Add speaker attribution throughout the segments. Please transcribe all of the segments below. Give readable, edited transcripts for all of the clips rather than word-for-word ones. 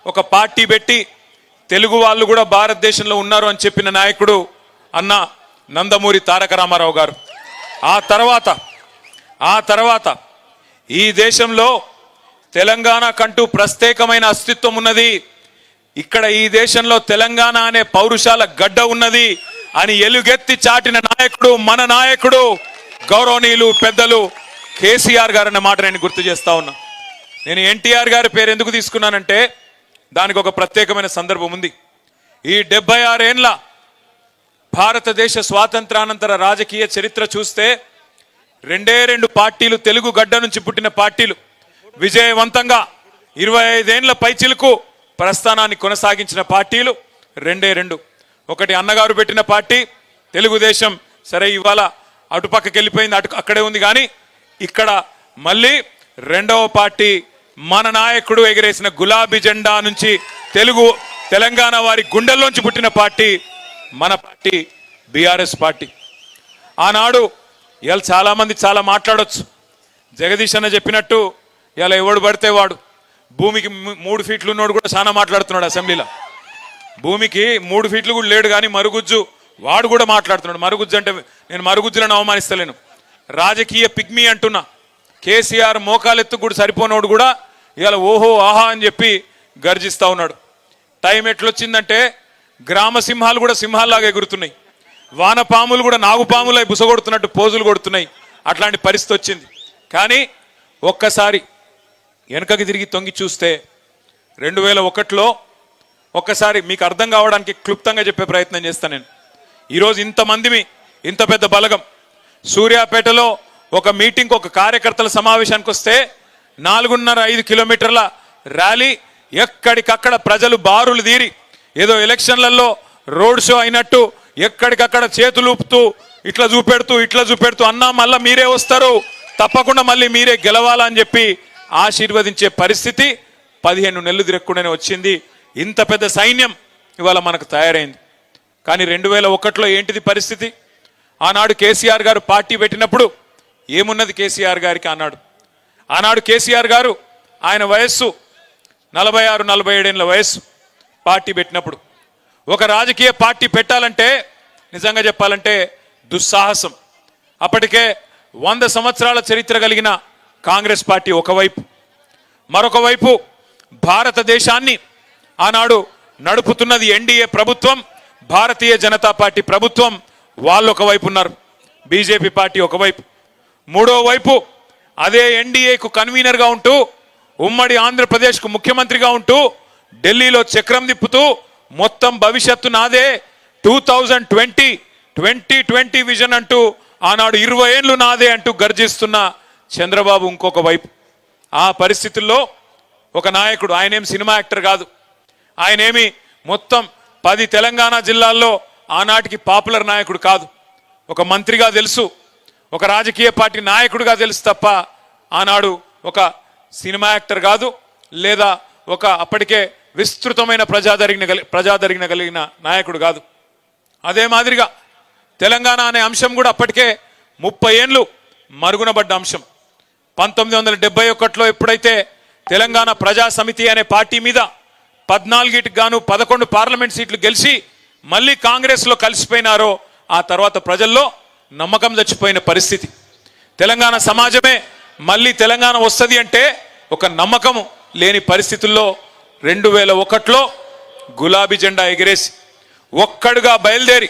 Speaker 1: ఒక పార్టీ పెట్టి తెలుగు వాళ్ళు కూడా భారతదేశంలో ఉన్నారు అని చెప్పిన నాయకుడు అన్న నందమూరి తారక రామారావు గారు. ఆ తర్వాత ఈ దేశంలో తెలంగాణకంటూ ప్రత్యేకమైన అస్తిత్వం ఉన్నది, ఇక్కడ ఈ దేశంలో తెలంగాణ అనే పౌరుషాల గడ్డ ఉన్నది అని ఎలుగెత్తి చాటిన నాయకుడు మన నాయకుడు గౌరవనీయులు పెద్దలు కేసీఆర్ గారు అన్న మాట నేను గుర్తు చేస్తా ఉన్నా. నేను ఎన్టీఆర్ గారి పేరు ఎందుకు తీసుకున్నానంటే దానికి ఒక ప్రత్యేకమైన సందర్భం ఉంది. ఈ 76 ఏళ్ల భారతదేశ స్వాతంత్రానంతర రాజకీయ చరిత్ర చూస్తే 2 పార్టీలు, తెలుగు గడ్డ నుంచి పుట్టిన పార్టీలు విజయవంతంగా 25 ఏళ్ల పైచిలకు ప్రస్థానాన్ని కొనసాగించిన పార్టీలు 2. ఒకటి అన్నగారు పెట్టిన పార్టీ తెలుగుదేశం, సరే ఇవాళ అటుపక్కకి వెళ్ళిపోయింది, అక్కడే ఉంది. కానీ ఇక్కడ మళ్ళీ 2వ పార్టీ మన నాయకుడు ఎగిరేసిన గులాబీ జెండా నుంచి తెలంగాణ వారి గుండెల్లోంచి పుట్టిన పార్టీ మన పార్టీ బీఆర్ఎస్ పార్టీ. ఆనాడు ఇవాళ చాలా మంది చాలా మాట్లాడొచ్చు. జగదీష్ అన్న చెప్పినట్టు ఇలా ఎవడు పడితే వాడు, భూమికి 3 ఫీట్లు ఉన్నోడు కూడా చాలా మాట్లాడుతున్నాడు అసెంబ్లీలో. భూమికి 3 ఫీట్లు కూడా లేడు కానీ మరుగుజ్జు వాడు కూడా మాట్లాడుతున్నాడు. మరుగుజ్జు అంటే నేను మరుగుజ్జులను అవమానిస్తలేను, రాజకీయ పిగ్మీ అంటున్నా. కేసీఆర్ మోకాలెత్తు కూడా సరిపోనోడు కూడా ఇవాళ ఓహో ఆహా అని చెప్పి గర్జిస్తూ ఉన్నాడు. టైం ఎట్లొచ్చిందంటే గ్రామ సింహాలు కూడా సింహాల్లాగా ఎగురుతున్నాయి, వానపాములు కూడా నాగుపాములై బుసగొడుతున్నట్టు పోజులు కొడుతున్నాయి. అట్లాంటి పరిస్థితి వచ్చింది. కానీ ఒక్కసారి వెనకకి తిరిగి తొంగి చూస్తే 2001లో ఒక్కసారి మీకు అర్థం కావడానికి క్లుప్తంగా చెప్పే ప్రయత్నం చేస్తాను నేను. ఈరోజు ఇంతమందిమి, ఇంత పెద్ద బలగం సూర్యాపేటలో ఒక మీటింగ్, ఒక కార్యకర్తల సమావేశానికి వస్తే 4.5 కిలోమీటర్ల ర్యాలీ, ఎక్కడికక్కడ ప్రజలు బారులు తీరి ఏదో ఎలక్షన్లలో రోడ్ షో అయినట్టు ఎక్కడికక్కడ చేతులూపుతూ ఇట్లా చూపెడుతూ అన్నా మళ్ళా మీరే వస్తారు, తప్పకుండా మళ్ళీ మీరే గెలవాలని చెప్పి ఆశీర్వదించే పరిస్థితి 15 నెలలు తిరగకుండానే వచ్చింది. ఇంత పెద్ద సైన్యం ఇవాళ మనకు తయారైంది. కానీ 2001లో ఏంటిది పరిస్థితి? ఆనాడు కేసీఆర్ గారు పార్టీ పెట్టినప్పుడు ఏమున్నది కేసీఆర్ గారికి? ఆనాడు కేసీఆర్ గారు ఆయన వయస్సు 46-47 ఏళ్ల వయస్సు. పార్టీ పెట్టినప్పుడు ఒక రాజకీయ పార్టీ పెట్టాలంటే నిజంగా చెప్పాలంటే దుస్సాహసం. అప్పటికే 100 సంవత్సరాల చరిత్ర కలిగిన కాంగ్రెస్ పార్టీ ఒకవైపు, మరొక వైపు భారతదేశాన్ని ఆనాడు నడుపుతున్నది ఎన్డీఏ ప్రభుత్వం, భారతీయ జనతా పార్టీ ప్రభుత్వం. వాళ్ళు ఒకవైపు ఉన్నారు, బీజేపీ పార్టీ ఒకవైపు. మూడో వైపు అదే ఎన్డీఏకు కన్వీనర్గా ఉంటూ, ఉమ్మడి ఆంధ్రప్రదేశ్కు ముఖ్యమంత్రిగా ఉంటూ, ఢిల్లీలో చక్రం తిప్పుతూ మొత్తం భవిష్యత్తు నాదే, 2020 విజన్ అంటూ ఆనాడు 20 ఏళ్ళు నాదే అంటూ గర్జిస్తున్న చంద్రబాబు ఇంకొక వైపు. ఆ పరిస్థితుల్లో ఒక నాయకుడు, ఆయనేం సినిమా యాక్టర్ కాదు, ఆయనేమి మొత్తం 10 తెలంగాణ జిల్లాల్లో ఆనాటికి పాపులర్ నాయకుడు కాదు. ఒక మంత్రిగా తెలుసు, ఒక రాజకీయ పార్టీ నాయకుడిగా తెలుసు తప్ప ఆనాడు ఒక సినిమా యాక్టర్ కాదు, లేదా ఒక అప్పటికే విస్తృతమైన ప్రజాదరణ కలిగిన నాయకుడు కాదు. అదే మాదిరిగా తెలంగాణ అనే అంశం కూడా అప్పటికే 30 ఏళ్ళు మరుగునబడ్డ అంశం. 1971లో ఎప్పుడైతే తెలంగాణ ప్రజా సమితి అనే పార్టీ మీద 14కి గాను 11 పార్లమెంట్ సీట్లు గెలిచి మళ్ళీ కాంగ్రెస్లో కలిసిపోయినారో ఆ తర్వాత ప్రజల్లో నమ్మకం చచ్చిపోయిన పరిస్థితి. తెలంగాణ సమాజమే మళ్ళీ తెలంగాణ వస్తుంది అంటే ఒక నమ్మకము లేని పరిస్థితుల్లో 2001లో గులాబీ జెండా ఎగిరేసి ఒక్కడుగా బయలుదేరి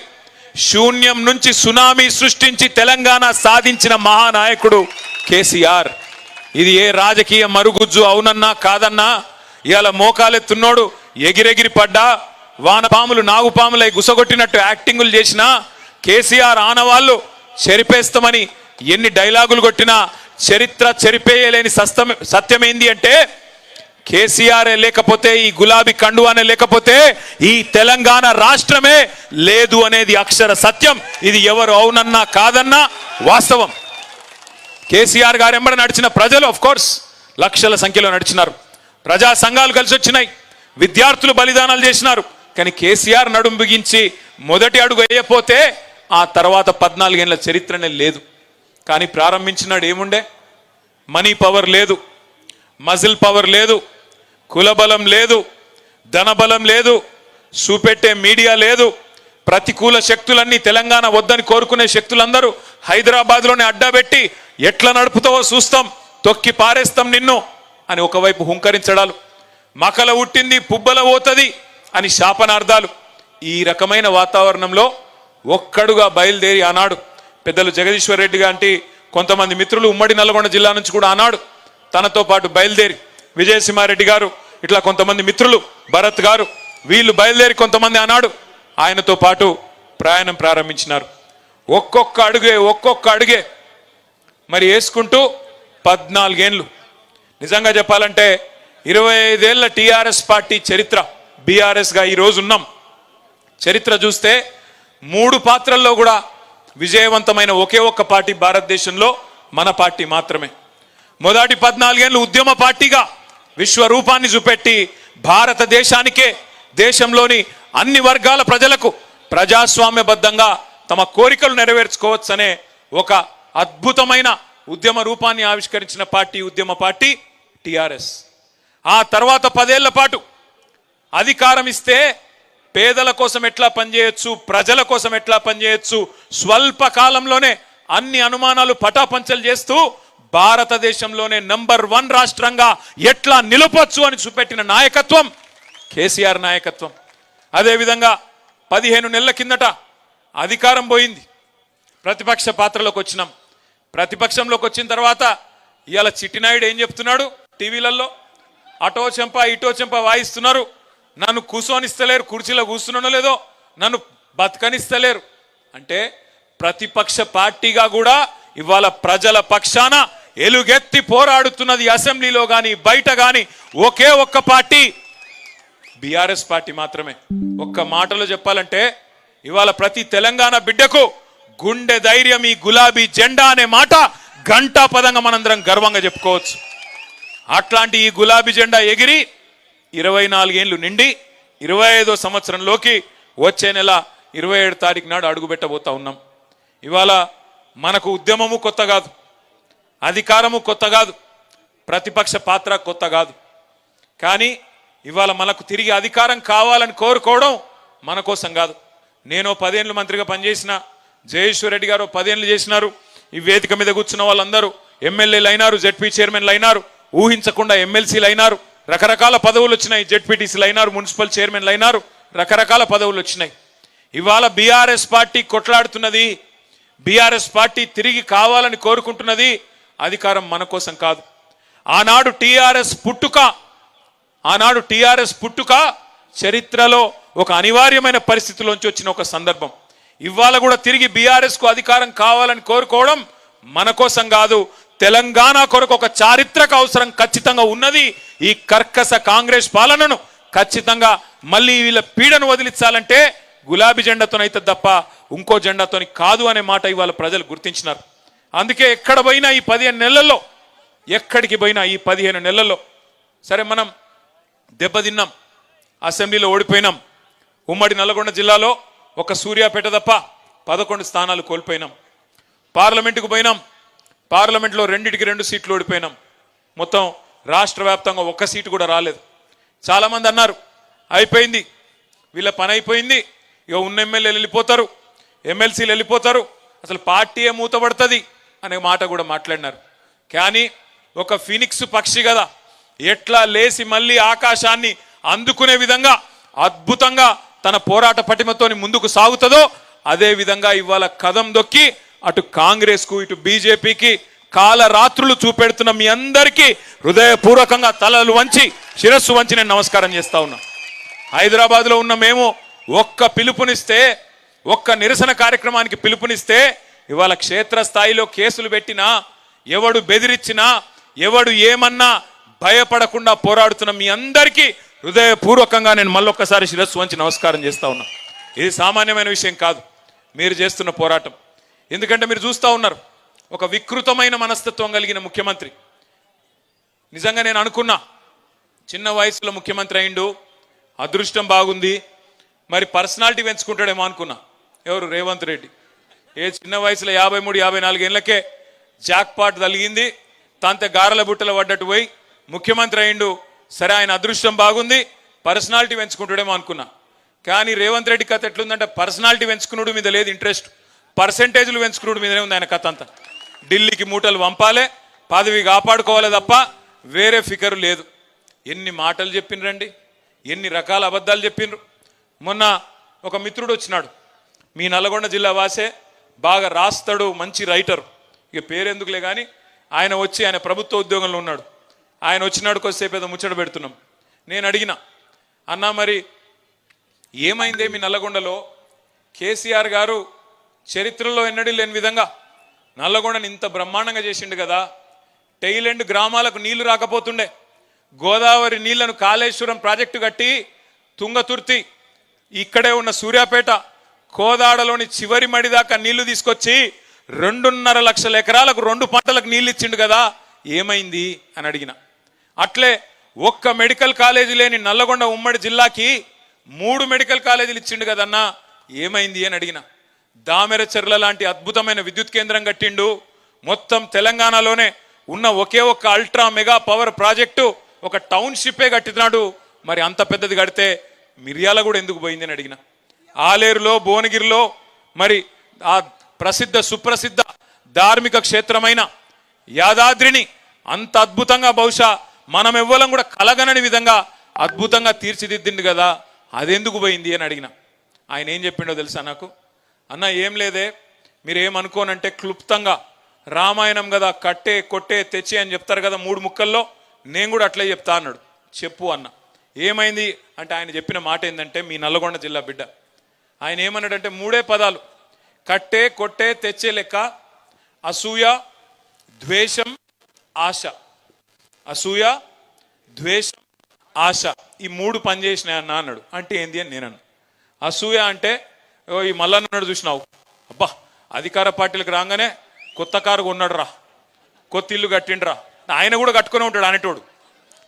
Speaker 1: శూన్యం నుంచి సునామీ సృష్టించి తెలంగాణ సాధించిన మహానాయకుడు కేసీఆర్. ఇది ఏ రాజకీయ మరుగుజ్జు అవునన్నా కాదన్నా ఇవాళ మోకాలెత్తున్నోడు ఎగిరెగిరి పడ్డా, వానపాములు నాగుపాములై గుసగొట్టినట్టు యాక్టింగులు చేసినా, కేసీఆర్ ఆనవాళ్ళు చెరిపేస్తామని ఎన్ని డైలాగులు కొట్టినా చరిత్ర చెరిపేయలేని సత్యమేంది అంటే కేసీఆర్ లేకపోతే, ఈ గులాబీ కండువానే లేకపోతే ఈ తెలంగాణ రాష్ట్రమే లేదు అనేది అక్షర సత్యం. ఇది ఎవరు అవునన్నా కాదన్నా వాస్తవం. కేసీఆర్ గారు ఎంబడ నడిచిన ప్రజలు ఆఫ్ కోర్స్ లక్షల సంఖ్యలో నడిచినారు, ప్రజా సంఘాలు కలిసి వచ్చినాయి, విద్యార్థులు బలిదానాలు చేసినారు. కానీ కేసీఆర్ నడుం బిగించి మొదటి అడుగు వేయపోతే ఆ తర్వాత 14 ఏళ్ల చరిత్రనే లేదు. కానీ ప్రారంభించినాడు ఏముండే? మనీ పవర్ లేదు, మజిల్ పవర్ లేదు, కులబలం లేదు, ధనబలం లేదు, చూపెట్టే మీడియా లేదు, ప్రతికూల శక్తులన్నీ తెలంగాణ వద్దని కోరుకునే శక్తులందరూ హైదరాబాద్లోనే అడ్డాబెట్టి ఎట్లా నడుపుతావో చూస్తాం, తొక్కి పారేస్తాం నిన్ను అని ఒకవైపు హుంకరించడాలు, మకల ఉట్టింది పుబ్బల పోతుంది అని శాపనార్థాలు. ఈ రకమైన వాతావరణంలో ఒక్కడుగా బయలుదేరి ఆనాడు పెద్దలు జగదీశ్వర్ రెడ్డి గారి కొంతమంది మిత్రులు ఉమ్మడి నల్గొండ జిల్లా నుంచి కూడా ఆనాడు తనతో పాటు బయలుదేరి విజయసింహారెడ్డి గారు ఇట్లా కొంతమంది మిత్రులు భరత్ గారు వీళ్ళు బయలుదేరి కొంతమంది ఆనాడు ఆయనతో పాటు ప్రయాణం ప్రారంభించినారు. ఒక్కొక్క అడుగే మరి వేసుకుంటూ 14 ఏళ్ళు. నిజంగా చెప్పాలంటే 25 ఏళ్ల టీఆర్ఎస్ పార్టీ చరిత్ర, బీఆర్ఎస్గా ఈరోజు ఉన్నాం. చరిత్ర చూస్తే 3 పాత్రల్లో కూడా విజయవంతమైన ఒకే ఒక్క పార్టీ భారతదేశంలో మన పార్టీ మాత్రమే. మొదటి 14 ఏళ్ళు ఉద్యమ పార్టీగా విశ్వరూపాన్ని చూపెట్టి భారతదేశానికే, దేశంలోని అన్ని వర్గాల ప్రజలకు ప్రజాస్వామ్యబద్ధంగా తమ కోరికలు నెరవేర్చుకోవచ్చనే ఒక అద్భుతమైన ఉద్యమ రూపాన్ని ఆవిష్కరించిన పార్టీ ఉద్యమ పార్టీ టిఆర్ఎస్. ఆ తర్వాత 10 ఏళ్ల పాటు అధికారం ఇస్తే పేదల కోసం ఎట్లా పనిచేయొచ్చు, ప్రజల కోసం ఎట్లా పనిచేయొచ్చు, స్వల్ప కాలంలోనే అన్ని అనుమానాలు పటాపంచలు చేస్తూ భారతదేశంలోనే నంబర్ 1 రాష్ట్రంగా ఎట్లా నిలపొచ్చు అని చూపెట్టిన నాయకత్వం కేసీఆర్ నాయకత్వం. అదేవిధంగా 15 నెలల కిందట అధికారం పోయింది, ప్రతిపక్ష పాత్రలోకి వచ్చినాం. ప్రతిపక్షంలోకి వచ్చిన తర్వాత ఇవాళ చిట్టినాయుడు ఏం చెప్తున్నాడు, టీవీలలో అటో చెంప ఇటో చెంప వాయిస్తున్నారు, నన్ను కూర్చొనిస్తలేరు, కుర్చీలో కూర్చున్నానో లేదో నన్ను బతకనిస్తలేరు అంటే ప్రతిపక్ష పార్టీగా కూడా ఇవాళ ప్రజల పక్షాన ఎలుగెత్తి పోరాడుతున్నది అసెంబ్లీలో కానీ బయట కానీ ఒకే ఒక్క పార్టీ బీఆర్ఎస్ పార్టీ మాత్రమే. ఒక్క మాటలో చెప్పాలంటే ఇవాళ ప్రతి తెలంగాణ బిడ్డకు గుండె ధైర్యం ఈ గులాబీ జెండా అనే మాట గంటా పదంగా మనందరం గర్వంగా చెప్పుకోవచ్చు. అట్లాంటి ఈ గులాబీ జెండా ఎగిరి 24 ఏళ్ళు నిండి 25వ సంవత్సరంలోకి వచ్చే నెల 27 తారీఖు నాడు అడుగుపెట్టబోతా ఉన్నాం. ఇవాళ మనకు ఉద్యమము కొత్త కాదు, అధికారము కొత్త కాదు, ప్రతిపక్ష పాత్ర కొత్త కాదు. కానీ ఇవాళ మనకు తిరిగి అధికారం కావాలని కోరుకోవడం మన కోసం కాదు. నేను 10 ఏళ్ళు మంత్రిగా పనిచేసిన, జయేశ్వర్ రెడ్డి గారు 10 ఏళ్ళు చేసినారు. ఈ వేదిక మీద కూర్చున్న వాళ్ళందరూ ఎమ్మెల్యేలు అయినారు, జెడ్పీ చైర్మన్లు అయినారు, ఊహించకుండా ఎమ్మెల్సీలు అయినారు, రకరకాల పదవులు వచ్చినాయి, జెడ్పీటీసీలు అయినారు, మున్సిపల్ చైర్మన్లు అయినారు, రకరకాల పదవులు వచ్చినాయి. ఇవాళ బీఆర్ఎస్ పార్టీ కొట్లాడుతున్నది, బీఆర్ఎస్ పార్టీ తిరిగి కావాలని కోరుకుంటున్నది అధికారం మన కోసం కాదు. ఆనాడు టీఆర్ఎస్ పుట్టుక చరిత్రలో ఒక అనివార్యమైన పరిస్థితిలోంచి వచ్చిన ఒక సందర్భం. ఇవాళ కూడా తిరిగి బీఆర్ఎస్ కు అధికారం కావాలని కోరుకోవడం మన కోసం కాదు, తెలంగాణ కొరకు ఒక చారిత్రక అవసరం ఖచ్చితంగా ఉన్నది. ఈ కర్కశ కాంగ్రెస్ పాలనను ఖచ్చితంగా మళ్ళీ వీళ్ళ పీడను వదిలించాలంటే గులాబీ జెండాతోనైతే తప్ప ఇంకో జెండాతోని కాదు అనే మాట ఇవాళ ప్రజలు గుర్తించినారు. అందుకే ఎక్కడ పోయినా ఈ 15 నెలల్లో, ఎక్కడికి పోయినా ఈ 15 నెలల్లో సరే మనం దెబ్బతిన్నాం, అసెంబ్లీలో ఓడిపోయినాం, ఉమ్మడి నల్గొండ జిల్లాలో ఒక సూర్యాపేట తప్ప 11 స్థానాలు కోల్పోయినాం. పార్లమెంటుకు పోయినాం, పార్లమెంట్లో 2 సీట్లు ఓడిపోయినాం. మొత్తం రాష్ట్ర వ్యాప్తంగా 1 సీటు కూడా రాలేదు. చాలామంది అన్నారు అయిపోయింది, వీళ్ళ పని అయిపోయింది, ఇక ఉన్న ఎమ్మెల్యేలు వెళ్ళిపోతారు, ఎమ్మెల్సీలు వెళ్ళిపోతారు, అసలు పార్టీయే మూతపడుతుంది అనే మాట కూడా మాట్లాడినారు. కానీ ఒక ఫినిక్స్ పక్షి కదా, ఎట్లా లేసి మళ్ళీ ఆకాశాన్ని అందుకునే విధంగా అద్భుతంగా తన పోరాట పటిమతోని ముందుకు సాగుతుందో అదే విధంగా ఇవాళ కదం దొక్కి అటు కాంగ్రెస్ కు ఇటు బీజేపీకి కాలరాత్రులు చూపెడుతున్న మీ అందరికీ హృదయపూర్వకంగా తలలు వంచి శిరస్సు వంచి నేను నమస్కారం చేస్తా ఉన్నా. హైదరాబాద్లో ఉన్న మేము ఒక్క పిలుపునిస్తే, ఒక్క నిరసన కార్యక్రమానికి పిలుపునిస్తే ఇవాళ క్షేత్రస్థాయిలో కేసులు పెట్టినా, ఎవడు బెదిరించినా, ఎవడు ఏమన్నా భయపడకుండా పోరాడుతున్న మీ అందరికీ హృదయపూర్వకంగా నేను మళ్ళొక్కసారి శిరస్సు వంచి నమస్కారం చేస్తా ఉన్నా. ఇది సామాన్యమైన విషయం కాదు మీరు చేస్తున్న పోరాటం. ఎందుకంటే మీరు చూస్తూ ఉన్నారు ఒక వికృతమైన మనస్తత్వం కలిగిన ముఖ్యమంత్రి. నిజంగా నేను అనుకున్నా చిన్న వయసులో ముఖ్యమంత్రి అయిండు, అదృష్టం బాగుంది, మరి పర్సనాలిటీ పెంచుకుంటాడేమో అనుకున్నా. ఎవరు? రేవంత్ రెడ్డి. ఏ చిన్న వయసులో 53-54 ఏళ్ళకే జాక్పాట్ తలిగింది, తాంతే గారెల బుట్టలు పడ్డట్టు పోయి ముఖ్యమంత్రి అయిండు. సరే ఆయన అదృష్టం బాగుంది, పర్సనాలిటీ పెంచుకుంటాడేమో అనుకున్నా. కానీ రేవంత్ రెడ్డి కథ ఎట్లుందంటే పర్సనాలిటీ పెంచుకున్నాడు మీద లేదు ఇంట్రెస్ట్, పర్సెంటేజ్లు పెంచుకున్నాడు మీదనే ఉంది ఆయన కథ అంతా. ఢిల్లీకి మూటలు పంపాలే, పదవి కాపాడుకోవాలి తప్ప వేరే ఫికరు లేదు. ఎన్ని మాటలు చెప్పిండ్రండి, ఎన్ని రకాల అబద్ధాలు చెప్పిండ్రు. మొన్న ఒక మిత్రుడు వచ్చినాడు, మీ నల్లగొండ జిల్లా వాసే, బాగా రాస్తాడు, మంచి రైటర్, ఇక పేరెందుకులే కానీ ఆయన వచ్చి ఆయన ప్రభుత్వ ఉద్యోగంలో ఉన్నాడు. ఆయన వచ్చినాడు, కొద్దిసేపు ఏదో ముచ్చట పెడుతున్నాం. నేను అడిగిన, అన్నా మరి ఏమైందే మీ నల్లగొండలో? కేసీఆర్ గారు చరిత్రలో ఎన్నడూ లేని విధంగా నల్లగొండని ఇంత బ్రహ్మాండంగా చేసిండు కదా, టైలెండ్ గ్రామాలకు నీళ్లు రాకపోతుండే, గోదావరి నీళ్లను కాళేశ్వరం ప్రాజెక్టు కట్టి తుంగతుర్తి ఇక్కడే ఉన్న సూర్యాపేట కోదాడలోని చివరి మడి దాకా నీళ్లు తీసుకొచ్చి 2.5 లక్షల ఎకరాలకు 2 పంటలకు నీళ్ళు ఇచ్చిండు కదా, ఏమైంది అని అడిగిన. అట్లే ఒక్క మెడికల్ కాలేజీ లేని నల్లగొండ ఉమ్మడి జిల్లాకి 3 మెడికల్ కాలేజీలు ఇచ్చిండు కదన్నా, ఏమైంది అని అడిగిన. దామెరచెర్ల లాంటి అద్భుతమైన విద్యుత్ కేంద్రం కట్టిండు, మొత్తం తెలంగాణలోనే ఉన్న ఒకే ఒక్క అల్ట్రా మెగా పవర్ ప్రాజెక్టు ఒక టౌన్షిప్పే కట్టినాడు. మరి అంత పెద్దది కడితే మిర్యాల కూడా ఎందుకు పోయింది అని అడిగిన. ఆలేరులో భువనగిరిలో మరి ఆ ప్రసిద్ధ సుప్రసిద్ధ ధార్మిక క్షేత్రమైన యాదాద్రిని అంత అద్భుతంగా బహుశా మనం ఎవ్వరం కూడా కలగనని విధంగా అద్భుతంగా తీర్చిదిద్దిండు కదా, అదెందుకు పోయింది అని అడిగిన. ఆయన ఏం చెప్పిండో తెలుసా నాకు? అన్న ఏం లేదే, మీరేమనుకోనంటే క్లుప్తంగా రామాయణం కదా, కట్టే కొట్టే తెచ్చి అని చెప్తారు కదా 3 ముక్కల్లో, నేను కూడా అట్లే చెప్తా అన్నాడు. చెప్పు అన్న. ఏమైంది అంటే ఆయన చెప్పిన మాట ఏంటంటే, మీ నల్లగొండ జిల్లా బిడ్డ ఆయన ఏమన్నాడంటే 3 పదాలు, కట్టే కొట్టే తెచ్చే లెక్క, అసూయ ద్వేషం ఆశ. అసూయ ద్వేషం ఆశ, ఈ 3 పనిచేసినాయి అన్న అన్నాడు. అంటే ఏంది అని నేను అన్నా. అసూయ అంటే ఈ మల్లన్నాడు చూసినావు, అబ్బా అధికార పార్టీలకు రాగానే కొత్త కారు కొన్నాడు రా, కొత్త ఇల్లు కట్టిండ్రా, ఆయన కూడా కట్టుకునే ఉంటాడు అనేటోడు.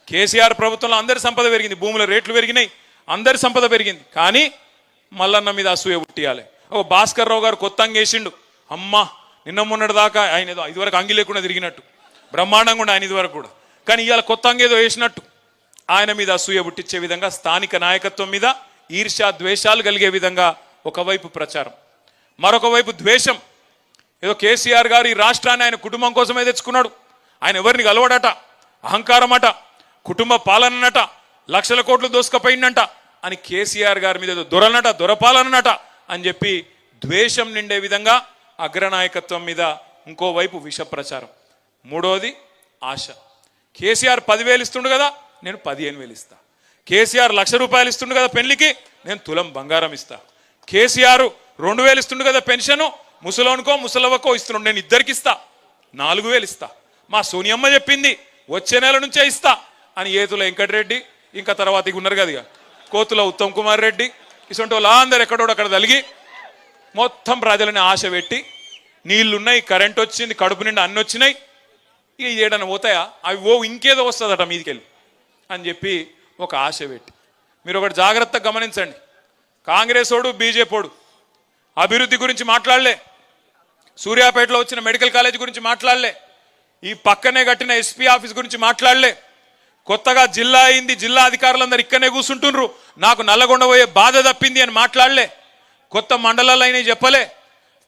Speaker 1: కేసీఆర్ ప్రభుత్వంలో అందరి సంపద పెరిగింది, భూముల రేట్లు పెరిగినాయి, అందరి సంపద పెరిగింది, కానీ మల్లన్న మీద అసూయ పుట్టియాలి. ఓ భాస్కర్ రావు గారు కొత్త అంగేసిండు, అమ్మా నిన్న మొన్నటి దాకా ఆయన ఏదో ఇదివరకు అంగి లేకుండా తిరిగినట్టు బ్రహ్మాండంగా ఉండే ఆయన ఇదివరకు కూడా, కానీ ఇవాళ కొత్త అంగేదో వేసినట్టు ఆయన మీద అసూయ పుట్టించే విధంగా స్థానిక నాయకత్వం మీద ఈర్ష్య ద్వేషాలు కలిగే విధంగా ఒకవైపు ప్రచారం, మరొక వైపు ద్వేషం. ఏదో కేసీఆర్ గారు ఈ రాష్ట్రాన్ని ఆయన కుటుంబం కోసమే తెచ్చుకున్నాడు, ఆయన ఎవరిని కలవడట, అహంకారం అట, కుటుంబ పాలనట, లక్షల కోట్లు దోసుకపోయిందంట అని కేసీఆర్ గారి మీద ఏదో దొరనట, దొరపాలనట అని చెప్పి ద్వేషం నిండే విధంగా అగ్రనాయకత్వం మీద ఇంకోవైపు విష ప్రచారం. మూడోది ఆశ. కేసీఆర్ 10,000 ఇస్తుండు కదా, నేను 15,000 ఇస్తా. కేసీఆర్ ₹1,00,000 ఇస్తుండు కదా పెళ్లికి, నేను తులం బంగారం ఇస్తా. కేసీఆర్ 2,000 ఇస్తుండు కదా పెన్షను, ముసలోనికో ముసలవ్వకో ఇస్తున్నాడు, నేను ఇద్దరికి ఇస్తా, 4,000 ఇస్తా. మా సోనియమ్మ చెప్పింది వచ్చే నెల నుంచే ఇస్తా అని ఏతుల వెంకటరెడ్డి, ఇంకా తర్వాత ఇక ఉన్నారు కదా కోతుల ఉత్తమ్ కుమార్ రెడ్డి, ఇటువంటి వాళ్ళు అందరు ఎక్కడోడు అక్కడ తలిగి మొత్తం ప్రజలని ఆశ పెట్టి, నీళ్లున్నాయి, కరెంట్ వచ్చింది, కడుపు నిండా అన్ని వచ్చినాయి, ఇక ఏడన్నా పోతాయా, అవి ఇంకేదో వస్తుందట మీదికెళ్ళి అని చెప్పి ఒక ఆశ పెట్టి. మీరు ఒకటి జాగ్రత్తగా గమనించండి, కాంగ్రెస్ ఓడు బీజేపీడు అభివృద్ధి గురించి మాట్లాడలే, సూర్యాపేటలో వచ్చిన మెడికల్ కాలేజ్ గురించి మాట్లాడలే, ఈ పక్కనే కట్టిన ఎస్పీ ఆఫీస్ గురించి మాట్లాడలే, కొత్తగా జిల్లా అయింది, జిల్లా అధికారులందరూ ఇక్కడనే కూర్చుంటుండ్రు, నాకు నల్లగొండ పోయే బాధ తప్పింది అని మాట్లాడలే, కొత్త మండలాలు అయినా చెప్పలే,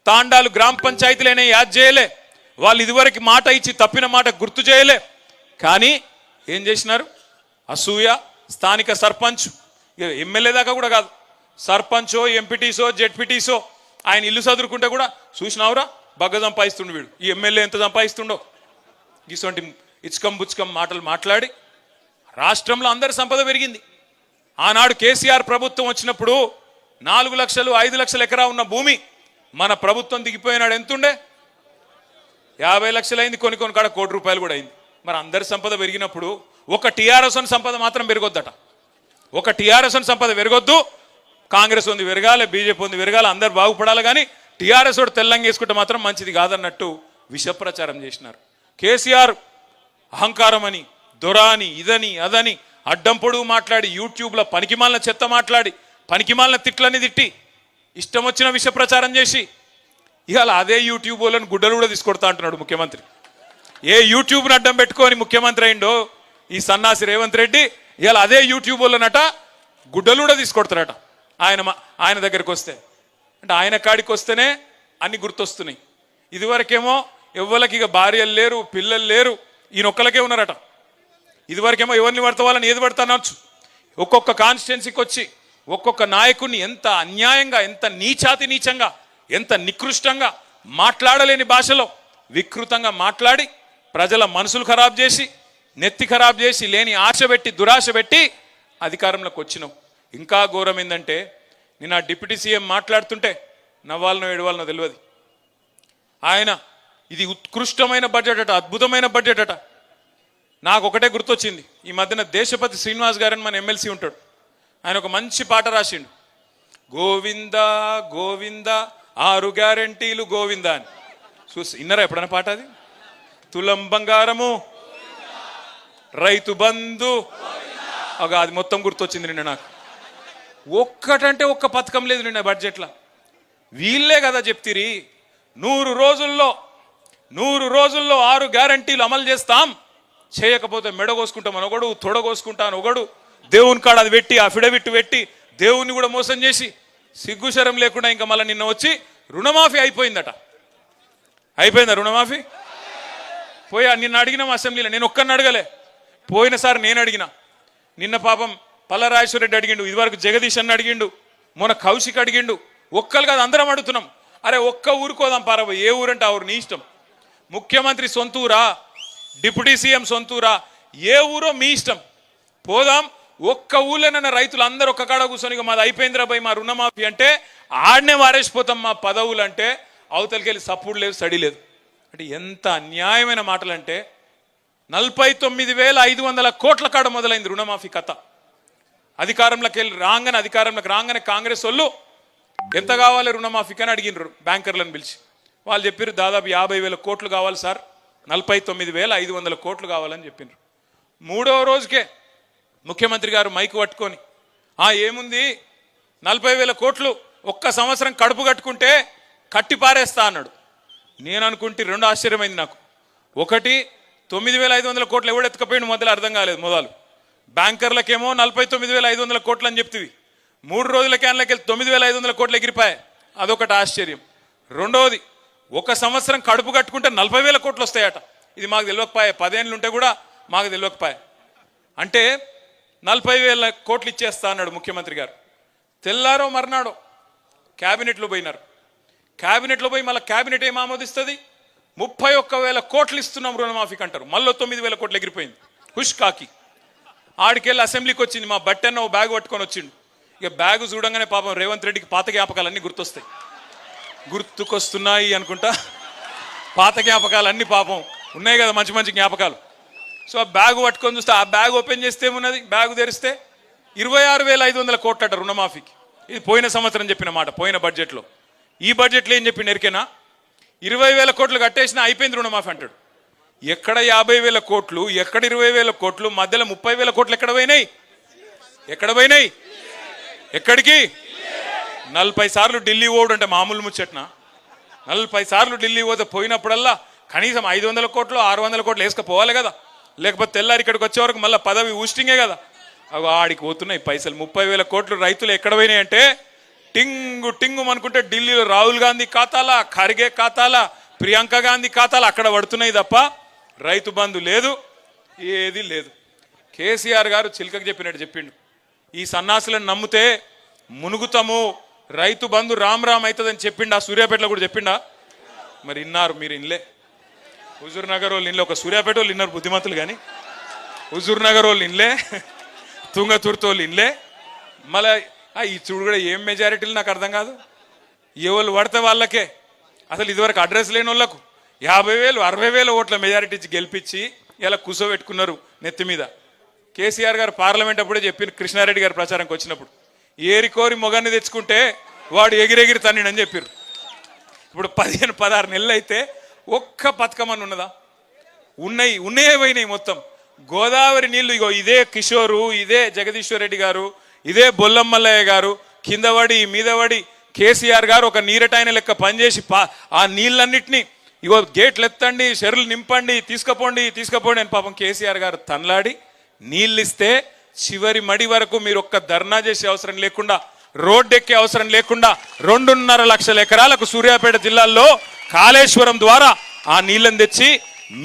Speaker 1: తాండాలు గ్రామ పంచాయతీలైనా యాద్ చేయలే, వాళ్ళు ఇదివరకు మాట ఇచ్చి తప్పిన మాట గుర్తు చేయలే. కానీ ఏం చేసినారు? అసూయ. స్థానిక సర్పంచ్, ఎమ్మెల్యే దాకా కూడా కాదు, సర్పంచో ఎంపీటీసో జెడ్పీటీసో ఆయన ఇల్లు చదువుకుంటే కూడా చూసినావురా బగ్గ సంపాదిస్తుండు వీడు, ఈ ఎమ్మెల్యే ఎంత సంపాదిస్తుండో, ఇటువంటి ఇచ్కం బుచ్కం మాటలు మాట్లాడి రాష్ట్రంలో అందరి సంపద పెరిగింది. ఆనాడు కేసీఆర్ ప్రభుత్వం వచ్చినప్పుడు 4 లక్షలు 5 లక్షల ఎకరా ఉన్న భూమి మన ప్రభుత్వం దిగిపోయినాడు ఎంతుండే, 50 లక్షలు అయింది, కొన్ని కాడ ₹1,00,00,000 కూడా అయింది. మరి అందరి సంపద పెరిగినప్పుడు ఒక టీఆర్ఎస్ సంపద మాత్రం పెరగొద్దట, ఒక టీఆర్ఎస్ సంపద పెరగొద్దు, కాంగ్రెస్ ఉంది పెరగాలి, బీజేపీ ఉంది పెరగాలి, అందరు బాగుపడాలి, కానీ టీఆర్ఎస్ వాడు తెల్లంగా వేసుకుంటే మాత్రం మంచిది కాదన్నట్టు విష ప్రచారం చేసినారు. కేసీఆర్ అహంకారం అని, దొరాని, ఇదని అదని అడ్డం పొడుగు మాట్లాడి, యూట్యూబ్లో పనికిమాలిన చెత్త మాట్లాడి, పనికిమాలిన తిట్లని తిట్టి, ఇష్టం వచ్చిన విష ప్రచారం చేసి, ఇవాళ అదే యూట్యూబ్ వాళ్ళని గుడ్డలు కూడా తీసుకొడతా అంటున్నాడు ముఖ్యమంత్రి. ఏ యూట్యూబ్ని అడ్డం పెట్టుకొని ముఖ్యమంత్రి అయిండో ఈ సన్నాసి రేవంత్ రెడ్డి, ఇవాళ అదే యూట్యూబ్ వాళ్ళనట గుడ్డలు కూడా తీసుకొడతారట ఆయన దగ్గరికి వస్తే. అంటే ఆయన కాడికి వస్తేనే అన్ని గుర్తొస్తున్నాయి. ఇదివరకేమో ఎవ్వరికి ఇక భార్యలు లేరు, పిల్లలు లేరు, ఈయనొక్కలకే ఉన్నారట. ఇదివరకేమో ఎవరిని పడతావాలని ఏది పడతా అనొచ్చు. ఒక్కొక్క కాన్స్టిట్యున్సీకి వచ్చి ఒక్కొక్క నాయకుడిని ఎంత అన్యాయంగా, ఎంత నీచంగా, ఎంత నికృష్టంగా, మాట్లాడలేని భాషలో వికృతంగా మాట్లాడి ప్రజల మనసులు ఖరాబ్ చేసి, నెత్తి ఖరాబ్ చేసి, లేని ఆశ పెట్టి, దురాశ పెట్టి అధికారంలోకి వచ్చినాం. ఇంకా ఘోరం ఏంటంటే నిన్న డిప్యూటీ సీఎం మాట్లాడుతుంటే నవ్వాలనో ఏడవాలనో తెలియదు. ఆయన ఇది ఉత్కృష్టమైన బడ్జెట్ అట, అద్భుతమైన బడ్జెట్ అట. నాకు ఒకటే గుర్తొచ్చింది. ఈ మధ్యన దేశపతి శ్రీనివాస్ గారని మన ఎమ్మెల్సీ ఉంటాడు. ఆయన ఒక మంచి పాట రాసిండు. గోవింద గోవింద 6 గ్యారెంటీలు గోవింద అని. చూసి ఇన్నరా ఎప్పుడైనా పాట అది? తులం బంగారము, రైతు బంధు, అది మొత్తం గుర్తొచ్చింది నిన్న నాకు. ఒక్కటంటే ఒక్క పథకం లేదు నిన్న బడ్జెట్లో. వీళ్ళే కదా చెప్తిరి 100 రోజుల్లో 6 గ్యారెంటీలు అమలు చేస్తాం, చేయకపోతే మెడ కోసుకుంటామని ఒకడు, తొడ కోసుకుంటాను ఒకడు, దేవుని కాడ అది పెట్టి అఫిడవిట్ పెట్టి దేవుని కూడా మోసం చేసి సిగ్గుశరం లేకుండా ఇంకా మళ్ళీ నిన్న వచ్చి రుణమాఫీ అయిపోయిందట. అయిపోయిందా రుణమాఫీ? నిన్న అడిగినాం అసెంబ్లీలో. నేను ఒక్కరిని అడగలే. పోయినసారి నేను అడిగిన. నిన్న పాపం పల్లరాజేశ్వర రెడ్డి అడిగిండు, ఇదివరకు జగదీష్ అన్న అడిగిండు, మొన్న కౌశిక్ అడిగిండు. ఒక్కరు కాదు అందరం అడుగుతున్నాం. అరే ఒక్క ఊరుకోదాం పారబో, ఏ ఊరంటే ఆ ఊరు నీ ఇష్టం. ముఖ్యమంత్రి సొంతూరా, డిప్యూటీ సీఎం సొంతూరా, ఏ ఊరో మీ ఇష్టం. పోదాం. ఒక్క ఊళ్ళోనన్న రైతులు అందరూ ఒక్క కాడ కూర్చొని మాది అయిపోయిందిరా భయ్ మా రుణమాఫీ అంటే ఆడనే వారేసిపోతాం మా పదవులు అంటే అవతలికి వెళ్ళి సపోర్ట్ లేదు, సడి లేదు. అంటే ఎంత అన్యాయమైన మాటలు అంటే 49,500 కోట్ల కాడ మొదలైంది రుణమాఫీ కథ. అధికారంలోకి రాగానే కాంగ్రెస్ వాళ్ళు ఎంత కావాలి రుణమాఫీకి అని అడిగినారు బ్యాంకర్లను పిలిచి. వాళ్ళు చెప్పారు దాదాపు 50,000 కోట్లు కావాలి సార్, 49,500 కోట్లు కావాలని చెప్పినారు. 3వ రోజుకే ముఖ్యమంత్రి గారు మైకు పట్టుకొని ఏముంది 40,000 కోట్లు ఒక్క సంవత్సరం కడుపు కట్టుకుంటే కట్టి పారేస్తా అన్నాడు. నేను అనుకుంటే 2 ఆశ్చర్యమైంది నాకు. ఒకటి 9,500 కోట్లు ఎవడు ఎత్తుకపోయిండు మొదలు అర్థం కాలేదు. మొదలు బ్యాంకర్లకేమో 49,500 కోట్లు అని చెప్తివి, 3 రోజుల క్యాన్లకి 9,500 కోట్లు ఎగిరిపాయి. అదొకటి ఆశ్చర్యం. రెండవది ఒక సంవత్సరం కడుపు కట్టుకుంటే 40,000 కోట్లు వస్తాయట. ఇది మాకు తెలియకపోయా. 10 ఏళ్ళు ఉంటే కూడా మాకు తెలియకపోయా. అంటే 40,000 కోట్లు ఇచ్చేస్తా అన్నాడు ముఖ్యమంత్రి గారు. తెల్లారో మర్నాడో క్యాబినెట్లో పోయినారు. క్యాబినెట్లో పోయి మళ్ళీ క్యాబినెట్ ఏం ఆమోదిస్తుంది? 31,000 కోట్లు ఇస్తున్నాం రుణమాఫీకి అంటారు. మళ్ళీ 9,000 కోట్లు ఎగిరిపోయింది హుష్ కాకి. ఆడికెళ్ళి అసెంబ్లీకి వచ్చింది మా బట్టన్న ఓ బ్యాగ్ పట్టుకొని వచ్చిండు. ఇక బ్యాగ్ చూడంగానే పాపం రేవంత్ రెడ్డికి పాత జ్ఞాపకాలన్నీ గుర్తుకొస్తున్నాయి అనుకుంటా. పాత జ్ఞాపకాలన్నీ పాపం ఉన్నాయి కదా, మంచి మంచి జ్ఞాపకాలు. సో ఆ బ్యాగ్ పట్టుకొని చూస్తే, ఆ బ్యాగ్ ఓపెన్ చేస్తే ఏమున్నది? బ్యాగ్ తెరిస్తే 26,500 కోట్లట రుణమాఫీకి. ఇది పోయిన సంవత్సరం చెప్పిన మాట, పోయిన బడ్జెట్లో. ఈ బడ్జెట్లో ఏం చెప్పి ఎరికేనా? 20,000 కోట్లు కట్టేసినా అయిపోయింది రుణమాఫీ అంటాడు. ఎక్కడ 50,000 కోట్లు, ఎక్కడ 20,000 కోట్లు, మధ్యలో 30,000 కోట్లు ఎక్కడ పోయినాయి? ఎక్కడికి? 40 సార్లు ఢిల్లీ పోవడం అంటే మామూలు ముచ్చట్న? 40 సార్లు ఢిల్లీ పోతే పోయినప్పుడల్లా కనీసం 500 కోట్లు 600 కోట్లు వేసుకపోవాలి కదా, లేకపోతే తెల్లారి ఇక్కడికి వచ్చే వరకు మళ్ళీ పదవి ఊస్టింగే కదా. అవి ఆడికి పోతున్నాయి పైసలు. 30,000 కోట్లు రైతులు ఎక్కడ పోయినాయి అంటే టింగు అనుకుంటే ఢిల్లీలో రాహుల్ గాంధీ ఖాతాలా, ఖర్గే ఖాతాలా, ప్రియాంక గాంధీ ఖాతాలా అక్కడ పడుతున్నాయి తప్ప రైతు బంధు లేదు, ఏది లేదు. కేసీఆర్ గారు చిలకకు చెప్పినట్టు చెప్పిండు, ఈ సన్నాసులను నమ్మితే మునుగుతాము, రైతు బంధు రామ్ అవుతుందని చెప్పిండా? సూర్యాపేటలో కూడా చెప్పిండా? మరి ఇన్నారు మీరు? ఇన్లే. హుజూర్ నగర్ వాళ్ళు ఇన్లే. ఒక సూర్యాపేట వాళ్ళు ఇన్నారు బుద్ధిమంతులు, కానీ హుజూర్ నగర్ వాళ్ళు ఇన్లే, తుంగతుర్తి వాళ్ళు ఇన్లే. మళ్ళీ ఈ చూడు కూడా ఏం మెజారిటీలు నాకు అర్థం కాదు. ఎవరు పడితే వాళ్ళకే, అసలు ఇదివరకు అడ్రస్ లేని వాళ్ళకు 50,000 60,000 ఓట్ల మెజారిటీ ఇచ్చి గెలిపించి ఇలా కూర్చోబెట్టుకున్నారు నెత్తి మీద. కేసీఆర్ గారు పార్లమెంట్ అప్పుడే చెప్పిన, కృష్ణారెడ్డి గారు ప్రచారంకి వచ్చినప్పుడు, ఏరికోరి మొగాన్ని తెచ్చుకుంటే వాడు ఎగిరెగిరి తన్నిడని చెప్పారు. ఇప్పుడు 15-16 నెలలు అయితే ఒక్క పథకం అని ఉన్నదా? ఉన్నాయే పోయినాయి మొత్తం. గోదావరి నీళ్లు ఇగో ఇదే కిషోరు, ఇదే జగదీశ్వర్ రెడ్డి గారు, ఇదే బొల్లమ్మల్లయ్య గారు కిందవడి మీదవడి కేసీఆర్ గారు ఒక నీరటైన లెక్క పనిచేసి ఆ నీళ్ళన్నిటినీ ఇగో గేట్లు ఎత్తండి, చెరువులు నింపండి, తీసుకుపోండి అని పాపం కేసీఆర్ గారు తనలాడి నీళ్ళు ఇస్తే చివరి మడి వరకు మీరు ఒక్క ధర్నా చేసే అవసరం లేకుండా, రోడ్డు ఎక్కే అవసరం లేకుండా 2.5 లక్షల ఎకరాలకు సూర్యాపేట జిల్లాలో కాళేశ్వరం ద్వారా ఆ నీళ్ళని తెచ్చి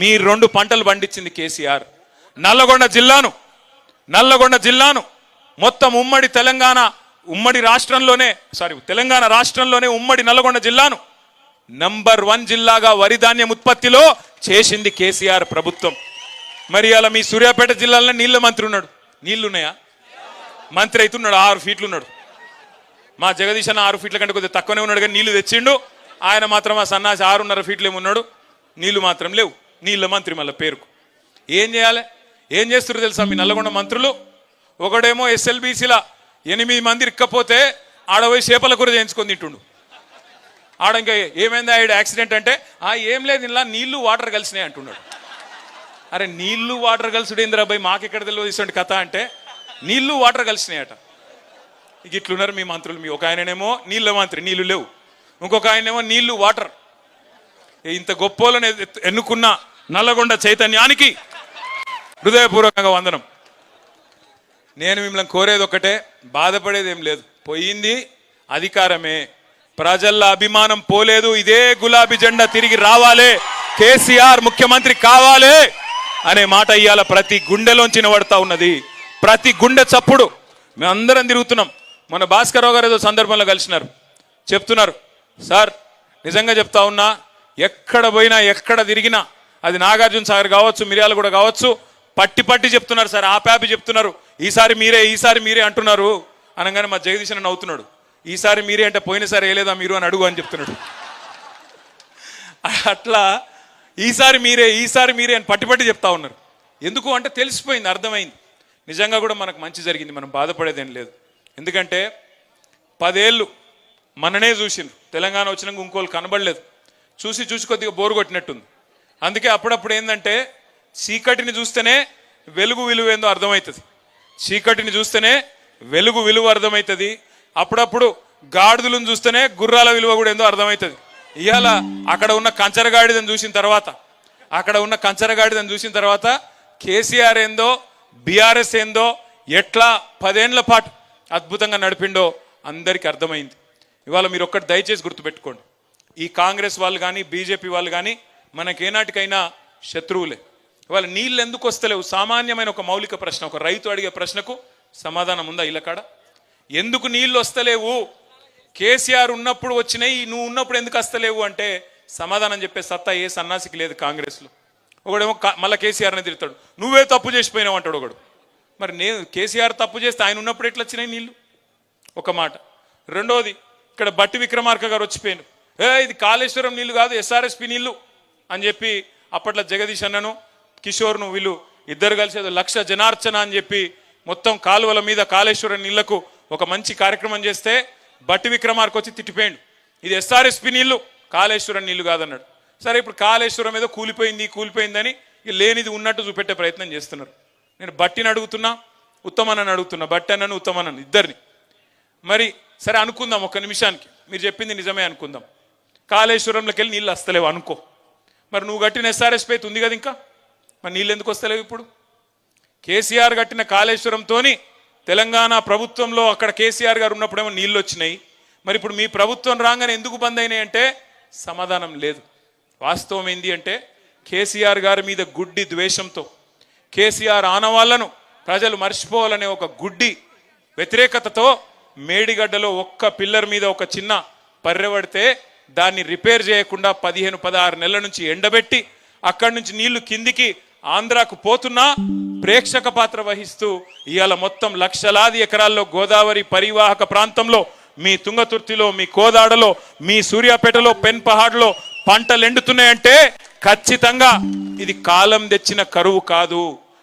Speaker 1: మీ 2 పంటలు పండించింది కేసీఆర్. నల్లగొండ జిల్లాను మొత్తం తెలంగాణ రాష్ట్రంలోనే ఉమ్మడి నల్లగొండ జిల్లాను నంబర్ 1 జిల్లాగా వరి ధాన్యం ఉత్పత్తిలో చేసింది కేసీఆర్ ప్రభుత్వం. మరి అలా మీ సూర్యాపేట జిల్లాలో నీళ్ళ మంత్రి ఉన్నాడు, నీళ్లున్నాయా? మంత్రి అవుతున్నాడు, 6 ఫీట్లు ఉన్నాడు. మా జగదీశ్ అన్న 6 ఫీట్ల కంటే కొద్దిగా తక్కువనే ఉన్నాడు, కానీ నీళ్లు తెచ్చిండు. ఆయన మాత్రం ఆ సన్నాసి 6.5 ఫీట్లు ఏమున్నాడు, నీళ్లు మాత్రం లేవు. నీళ్ళ మంత్రి మళ్ళీ పేరుకు. ఏం చేయాలి? ఏం చేస్తున్నారు తెలుసా మీ నల్లగొండ మంత్రులు? ఒకడేమో SLBCలా 8 మంది ఇక్కపోతే ఆడపోయి చేపల కూర చేయించుకొని తింటుండు. ఆడ ఇంకా ఏమైంది ఆవిడ యాక్సిడెంట్ అంటే, ఏం లేదు ఇలా నీళ్లు వాటర్ కలిసినాయి అంటున్నాడు. అరే నీళ్లు వాటర్ కలిసిడు ఏంద్రాబాయ్, మాకెక్కడ తెలియదు కథ అంటే నీళ్లు వాటర్ కలిసినాయట. ఇక ఇట్లున్నారు మీ మంత్రులు. మీ ఒక ఆయననేమో నీళ్ళ మంత్రి, నీళ్లు లేవు. ఇంకొక ఆయనేమో నీళ్లు వాటర్. ఇంత గొప్పోలను ఎన్నుకున్న నల్లగొండ చైతన్యానికి హృదయపూర్వకంగా వందనం. నేను మిమ్మల్ని కోరేది ఒకటే, బాధపడేది ఏం లేదు. పోయింది అధికారమే, ప్రజల అభిమానం పోలేదు. ఇదే గులాబీ జెండా తిరిగి రావాలి, కేసీఆర్ ముఖ్యమంత్రి కావాలి అనే మాట ఇవాళ ప్రతి గుండెలోంచి వినబడతా ఉన్నది. ప్రతి గుండె చప్పుడు. మేమందరం తిరుగుతున్నాం. మన భాస్కరరావు గారు ఏదో సందర్భంలో కలిసినారు, చెప్తున్నారు, సార్ నిజంగా చెప్తా ఉన్నా, ఎక్కడ పోయినా ఎక్కడ తిరిగినా, అది నాగార్జున సాగర్ కావచ్చు, మిర్యాలగూడ కావచ్చు, పట్టి చెప్తున్నారు సార్, ఆపాపి చెప్తున్నారు, ఈసారి మీరే అంటున్నారు అనగానే మా జగదీశ్ అన్న నవ్వుతున్నాడు. ఈసారి మీరే అంటే పోయినసారి వేయలేదా మీరు అని అడుగు అని చెప్తున్నాడు. అట్లా ఈసారి మీరే అని పట్టి చెప్తా ఉన్నారు. ఎందుకు అంటే తెలిసిపోయింది, అర్థమైంది. నిజంగా కూడా మనకు మంచి జరిగింది, మనం బాధపడేదేం లేదు. ఎందుకంటే 10 ఏళ్ళు మననే చూసిండ్రు, తెలంగాణ వచ్చినాక ఇంకోళ్ళు కనబడలేదు. చూసి కొద్దిగా బోరు కొట్టినట్టుంది. అందుకే అప్పుడప్పుడు ఏంటంటే చీకటిని చూస్తేనే వెలుగు విలువ ఏందో అర్థమవుతుంది. చీకటిని చూస్తేనే వెలుగు విలువ అర్థమవుతుంది. అప్పుడప్పుడు గాడిదలను చూస్తేనే గుర్రాల విలువ కూడా ఏందో అర్థమవుతుంది. ఇవాళ అక్కడ ఉన్న కంచరగాడిదని చూసిన తర్వాత కేసీఆర్ ఏందో, బీఆర్ఎస్ ఏందో, ఎట్లా 10 ఏళ్ల పాటు అద్భుతంగా నడిపిండో అందరికీ అర్థమైంది. ఇవాళ మీరు ఒక్కటి దయచేసి గుర్తుపెట్టుకోండి, ఈ కాంగ్రెస్ వాళ్ళు కానీ బీజేపీ వాళ్ళు కానీ మనకేనాటికైనా శత్రువులే. ఇవాళ నీళ్ళు ఎందుకు వస్తలేవు? సామాన్యమైన ఒక మౌలిక ప్రశ్న, ఒక రైతు అడిగే ప్రశ్నకు సమాధానం ఉందా ఇళ్ళకాడ? ఎందుకు నీళ్ళు వస్తలేవు? కేసీఆర్ ఉన్నప్పుడు వచ్చినాయి, నువ్వు ఉన్నప్పుడు ఎందుకు వస్తలేవు అంటే సమాధానం చెప్పే సత్తా ఏ సన్నాసికి లేదు కాంగ్రెస్లో. ఒకడేమో మళ్ళీ కేసీఆర్ని తిడతాడు, నువ్వే తప్పు చేసిపోయినావు అంటాడు ఒకడు. మరి నేను కేసీఆర్ తప్పు చేస్తే ఆయన ఉన్నప్పుడు ఎట్లా వచ్చినాయి నీళ్ళు? ఒక మాట. రెండోది, ఇక్కడ బట్టి విక్రమార్క గారు వచ్చిపోయాను, ఇది కాళేశ్వరం నీళ్లు కాదు SRSP నీళ్లు అని చెప్పి అప్పట్లో జగదీష్ అన్నను కిషోర్ను వీళ్ళు ఇద్దరు కలిసి 1,00,000 జనార్చన అని చెప్పి మొత్తం కాలువల మీద కాళేశ్వరం నీళ్లకు ఒక మంచి కార్యక్రమం చేస్తే బట్టి విక్రమార్క వచ్చి తిట్టిపోయాడు, ఇది SRSP నీళ్లు కాళేశ్వరం నీళ్లు కాదన్నాడు. సరే ఇప్పుడు కాళేశ్వరం ఏదో కూలిపోయిందని లేనిది ఉన్నట్టు చూపెట్టే ప్రయత్నం చేస్తున్నారు. నేను బట్టిని అడుగుతున్నా, ఉత్తమన్నని అడుగుతున్నా, బట్టి అన్నను ఉత్తమన్నను ఇద్దరిని. మరి సరే అనుకుందాం, ఒక్క నిమిషానికి మీరు చెప్పింది నిజమే అనుకుందాం, కాళేశ్వరంలోకి వెళ్ళి నీళ్ళు వస్తలేవు అనుకో. మరి నువ్వు కట్టిన SRSP అయితే ఉంది కదా, ఇంకా మరి నీళ్ళు ఎందుకు వస్తలేవు? ఇప్పుడు కేసీఆర్ కట్టిన కాళేశ్వరంతోని తెలంగాణ ప్రభుత్వంలో అక్కడ కేసీఆర్ గారు ఉన్నప్పుడేమో నీళ్ళు వచ్చినాయి, మరి ఇప్పుడు మీ ప్రభుత్వం రాగానే ఎందుకు బంద్ అయినాయి అంటే సమాధానం లేదు. వాస్తవం ఏంది అంటే కేసీఆర్ గారి మీద గుడ్డి ద్వేషంతో, కేసీఆర్ ఆనవాళ్లను ప్రజలు మర్చిపోవాలనే ఒక గుడ్డి వ్యతిరేకతతో మేడిగడ్డలో ఒక్క పిల్లర్ మీద ఒక చిన్న పర్రెవడితే దాన్ని రిపేర్ చేయకుండా 15-16 నెలల నుంచి ఎండబెట్టి అక్కడి నుంచి నీళ్లు కిందికి ఆంధ్రాకు పోతున్నా ప్రేక్షక పాత్ర వహిస్తూ ఇవాళ మొత్తం లక్షలాది ఎకరాల్లో గోదావరి పరివాహక ప్రాంతంలో, మీ తుంగతుర్తిలో, మీ కోదాడలో, మీ సూర్యాపేటలో, పెన్పహాడ్లో పంటలు ఎండుతున్నాయంటే ఖచ్చితంగా ఇది కాలం తెచ్చిన కరువు కాదు,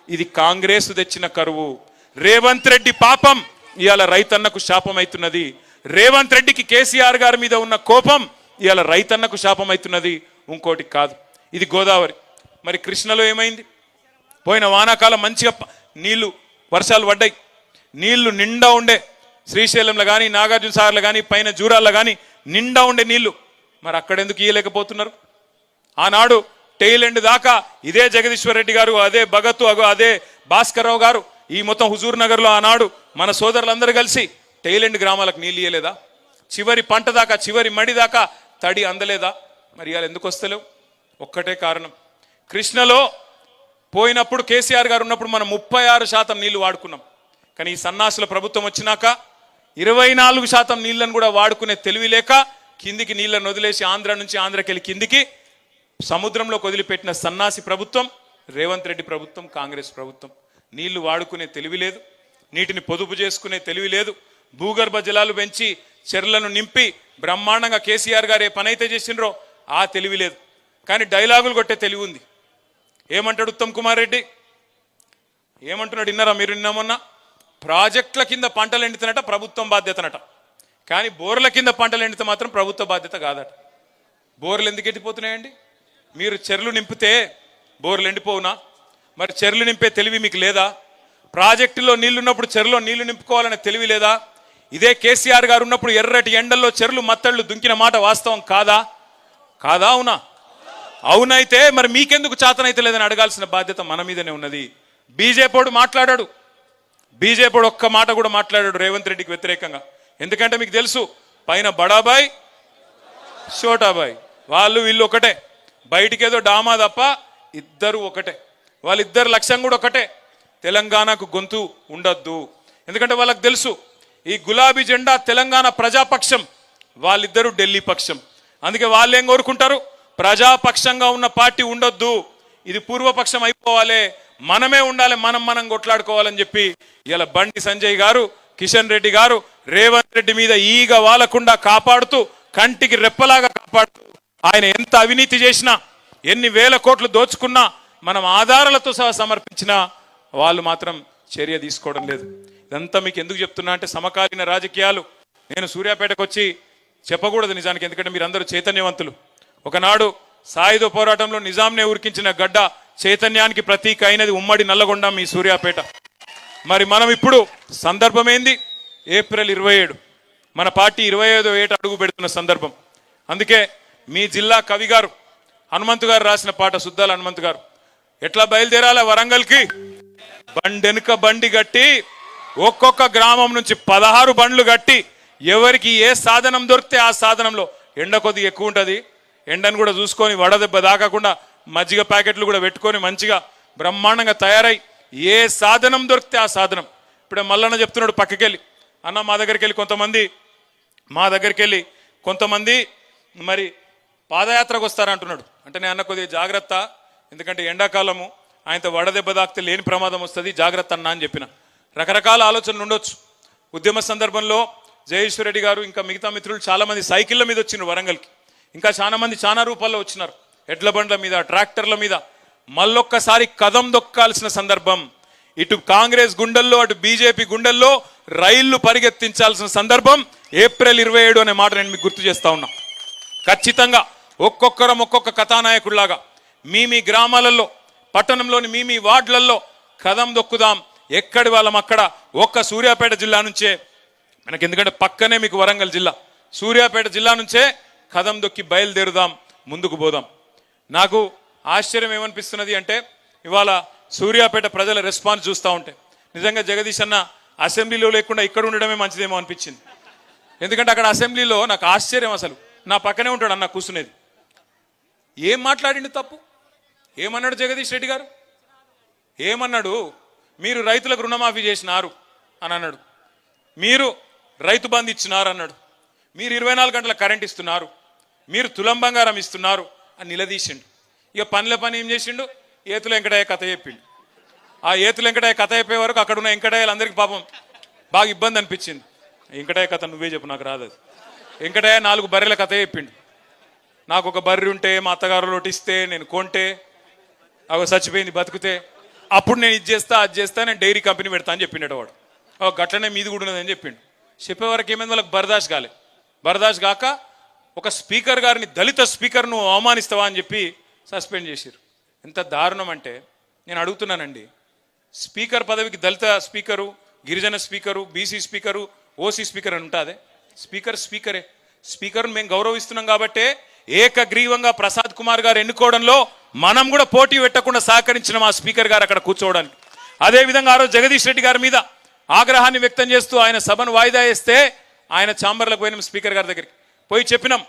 Speaker 1: ఇది కాంగ్రెస్ తెచ్చిన కరువు. రేవంత్ రెడ్డి పాపం ఇవాళ రైతన్నకు శాపం అవుతున్నది. రేవంత్ రెడ్డికి కేసీఆర్ గారి మీద ఉన్న కోపం ఇవాళ రైతన్నకు శాపం అవుతున్నది, ఇంకోటి కాదు. ఇది గోదావరి. మరి కృష్ణలో ఏమైంది? పోయిన వానాకాలం మంచిగా నీళ్లు వర్షాలు పడ్డాయి, నీళ్లు నిండా ఉండే, శ్రీశైలంలో కానీ నాగార్జున సాగర్లో కానీ పైన జూరాల్లో కానీ నిండా ఉండే నీళ్లు. మరి అక్కడెందుకు ఇయ్యలేకపోతున్నారు? ఆనాడు టెయిల్ ఎండ్ దాకా ఇదే జగదీశ్వర్ రెడ్డి గారు, అదే భగత్, అదే భాస్కర్రావు గారు ఈ మొత్తం హుజూర్ నగర్లో ఆనాడు మన సోదరులందరూ కలిసి టైలెండ్ గ్రామాలకు నీళ్ళు ఇయ్యలేదా? చివరి పంట దాకా, చివరి మడి దాకా తడి అందలేదా? మరి ఇవాళ ఎందుకు వస్తలేవు? ఒక్కటే కారణం, కృష్ణలో పోయినప్పుడు కేసీఆర్ గారు ఉన్నప్పుడు మనం 36% నీళ్లు వాడుకున్నాం. కానీ ఈ సన్నాసుల ప్రభుత్వం వచ్చినాక 24% నీళ్లను కూడా వాడుకునే తెలివి లేక కిందికి నీళ్లను వదిలేసి ఆంధ్ర నుంచి ఆంధ్రకెళ్ళి కిందికి సముద్రంలో వదిలిపెట్టిన సన్నాసి ప్రభుత్వం రేవంత్ రెడ్డి ప్రభుత్వం, కాంగ్రెస్ ప్రభుత్వం. నీళ్లు వాడుకునే తెలివి లేదు, నీటిని పొదుపు చేసుకునే తెలివి లేదు, భూగర్భ జలాలు పెంచి చెర్లను నింపి బ్రహ్మాండంగా కేసీఆర్ గారు ఏ పని అయితే చేసినరో ఆ తెలివి లేదు. కానీ డైలాగులు కొట్టే తెలివి ఉంది. ఏమంటాడు ఉత్తమ్ కుమార్ రెడ్డి? ఏమంటున్నాడు విన్నారా మీరు? నిన్నమన్నా ప్రాజెక్టుల కింద పంటలు ఎండుతున్నట ప్రభుత్వం బాధ్యతనట, కానీ బోర్ల కింద పంటలు ఎండితే మాత్రం ప్రభుత్వ బాధ్యత కాదట. బోర్లు ఎందుకు ఎండిపోతున్నాయండి? మీరు చెర్లు నింపితే బోర్లు ఎండిపోవునా? మరి చెర్లు నింపే తెలివి మీకు లేదా? ప్రాజెక్టులో నీళ్లున్నప్పుడు చెరులో నీళ్లు నింపుకోవాలనే తెలివి లేదా? ఇదే కేసీఆర్ గారు ఉన్నప్పుడు ఎర్రటి ఎండల్లో చెర్లు మత్తళ్ళు దుంకిన మాట వాస్తవం కాదా? కాదా? అవునా? అవునైతే మరి మీకెందుకు చేతనైతే లేదని అడగాల్సిన బాధ్యత మన మీదనే ఉన్నది. బీజేపీడు మాట్లాడాడు, బీజేపీడు ఒక్క మాట కూడా మాట్లాడాడు రేవంత్ రెడ్డికి వ్యతిరేకంగా. ఎందుకంటే మీకు తెలుసు, పైన బడాబాయ్ షోటాబాయ్, వాళ్ళు వీళ్ళు ఒకటే, బయటికేదో డామా తప్ప ఇద్దరు ఒకటే. వాళ్ళిద్దరు లక్ష్యం కూడా ఒకటే, తెలంగాణకు గొంతు ఉండొద్దు. ఎందుకంటే వాళ్ళకి తెలుసు ఈ గులాబీ జెండా తెలంగాణ ప్రజాపక్షం, వాళ్ళిద్దరూ ఢిల్లీ పక్షం. అందుకే వాళ్ళు ఏం కోరుకుంటారు? ప్రజాపక్షంగా ఉన్న పార్టీ ఉండొద్దు, ఇది పూర్వపక్షం అయిపోవాలి, మనమే ఉండాలి, మనం కొట్లాడుకోవాలని చెప్పి ఇలా బండి సంజయ్ గారు, కిషన్ రెడ్డి గారు రేవంత్ రెడ్డి మీద ఈగ వాలకుండా కాపాడుతూ, కంటికి రెప్పలాగా కాపాడుతూ, ఆయన ఎంత అవినీతి చేసినా, ఎన్ని వేల కోట్లు దోచుకున్నా, మనం ఆధారాలతో సహా సమర్పించినా వాళ్ళు మాత్రం చర్య తీసుకోవడం లేదు. ఇదంతా మీకు ఎందుకు చెప్తున్నా అంటే సమకాలీన రాజకీయాలు. నేను సూర్యాపేటకు వచ్చి చెప్పకూడదు నిజానికి, ఎందుకంటే మీరందరూ చైతన్యవంతులు. ఒకనాడు సాయుధ పోరాటంలో నిజాంనే ఉరికించిన గడ్డ చైతన్యానికి ప్రతీక అయినది ఉమ్మడి నల్లగొండ, మీ సూర్యాపేట. మరి మనం ఇప్పుడు సందర్భం ఏంది? ఏప్రిల్ 27 మన పార్టీ 25వ ఏట అడుగు పెడుతున్న సందర్భం. అందుకే మీ జిల్లా కవి గారు హనుమంతు గారు రాసిన పాట, సుద్దాల హనుమంతు గారు, ఎట్లా బయలుదేరాల వరంగల్కి? బండెనుక బండి గట్టి, ఒక్కొక్క గ్రామం నుంచి 16 బండ్లు గట్టి, ఎవరికి ఏ సాధనం దొరికితే ఆ సాధనంలో, ఎండ కొద్దిగా ఎక్కువ ఉంటుంది, ఎండను కూడా చూసుకొని వడదెబ్బ దాకకుండా మజ్జిగ ప్యాకెట్లు కూడా పెట్టుకొని మంచిగా బ్రహ్మాండంగా తయారై ఏ సాధనం దొరికితే ఆ సాధనం. ఇప్పుడే మల్లన్న చెప్తున్నాడు పక్కకెళ్ళి, అన్న మా దగ్గరికి వెళ్ళి కొంతమంది మరి పాదయాత్రకు వస్తారంటున్నాడు. అంటే నేను అన్న కొద్దిగా జాగ్రత్త, ఎందుకంటే ఎండాకాలము, ఆయనతో వడదెబ్బ దాకితే లేని ప్రమాదం వస్తుంది, జాగ్రత్త అన్న అని చెప్పిన. రకరకాల ఆలోచనలు ఉండొచ్చు. ఉద్యమ సందర్భంలో జయేశ్వర్ రెడ్డి గారు ఇంకా మిగతా మిత్రులు చాలామంది సైకిళ్ళ మీద వచ్చినారు వరంగల్కి, ఇంకా చాలా మంది చాలా రూపాల్లో వచ్చినారు, ఎడ్ల బండ్ల మీద, ట్రాక్టర్ల మీద. మళ్ళొక్కసారి కదం దొక్కాల్సిన సందర్భం. ఇటు కాంగ్రెస్ గుండెల్లో, అటు బీజేపీ గుండెల్లో రైళ్లు పరిగెత్తించాల్సిన సందర్భం ఏప్రిల్ 27 అనే మాట నేను మీకు గుర్తు చేస్తా ఉన్నా. ఖచ్చితంగా ఒక్కొక్కరం ఒక్కొక్క కథానాయకుడిలాగా మీ గ్రామాలలో, పట్టణంలోని మీ వార్డులలో కదం దొక్కుదాం. ఎక్కడి వాళ్ళం అక్కడ. ఒక్క సూర్యాపేట జిల్లా నుంచే మనకి, ఎందుకంటే పక్కనే మీకు వరంగల్ జిల్లా, సూర్యాపేట జిల్లా నుంచే కదం దొక్కి బయలుదేరుదాం, ముందుకు పోదాం. నాకు ఆశ్చర్యం ఏమనిపిస్తున్నది అంటే, ఇవాళ సూర్యాపేట ప్రజల రెస్పాన్స్ చూస్తూ ఉంటే నిజంగా జగదీష్ అన్న అసెంబ్లీలో లేకుండా ఇక్కడ ఉండడమే మంచిదేమో అనిపించింది. ఎందుకంటే అక్కడ అసెంబ్లీలో నాకు ఆశ్చర్యం, అసలు నా పక్కనే ఉంటాడు అన్న కూర్చునేది. ఏం మాట్లాడిండు తప్పు? ఏమన్నాడు జగదీష్ రెడ్డి గారు? ఏమన్నాడు? మీరు రైతులకు రుణమాఫీ చేసినారు అని అన్నాడు, మీరు రైతు బంధు ఇచ్చినారు అన్నాడు, మీరు 24 గంటల కరెంట్ ఇస్తున్నారు, మీరు తులం బంగారం ఇస్తున్నారు అని నిలదీసిండు. ఇక పని ఏం చేసిండు? ఏతుల వెంకటయ్య కథ చెప్పిండు. ఆ ఏతుల వెంకటయ్య కథ చెప్పే వరకు అక్కడ ఉన్న వెంకటయ్యలందరికీ పాపం బాగా ఇబ్బంది అనిపించింది. వెంకటయ్య కథ నువ్వే చెప్పు, నాకు రాదు. వెంకటయ్య 4 బర్రెల కథ చెప్పిండు. నాకు ఒక బర్రె ఉంటే, మా అత్తగారు లోటిస్తే, నేను కొంటే, అవి చచ్చిపోయింది, బతికితే అప్పుడు నేను ఇది చేస్తా, అది చేస్తా, నేను డైరీ కంపెనీ పెడతా అని చెప్పిండట వాడు. గట్లనే మీది కూడా ఉన్నదని చెప్పిండు. చెప్పేవరకు ఏమైంది? వాళ్ళకి బర్దాష్ కాలే. బర్దాష్ కాక ఒక స్పీకర్ గారిని, దళిత స్పీకర్ను అవమానిస్తావా అని చెప్పి సస్పెండ్ చేశారు. ఎంత దారుణం అంటే, నేను అడుగుతున్నానండి, స్పీకర్ పదవికి దళిత స్పీకరు, గిరిజన speaker, BC speaker, OC speaker అని ఉంటుంది. స్పీకరే. స్పీకర్ను మేము గౌరవిస్తున్నాం కాబట్టే ఏకగ్రీవంగా ప్రసాద్ కుమార్ గారు ఎన్నుకోవడంలో మనం కూడా పోటీ పెట్టకుండా సహకరించిన మా స్పీకర్ గారు అక్కడ కూర్చోవడానికి. అదేవిధంగా ఆ రోజు జగదీష్ రెడ్డి గారి మీద ఆగ్రహాన్ని వ్యక్తం చేస్తూ ఆయన సభను వాయిదా వేస్తే ఆయన ఛాంబర్లకు పోయినాం, స్పీకర్ గారి దగ్గరికి పోయి చెప్పినాం,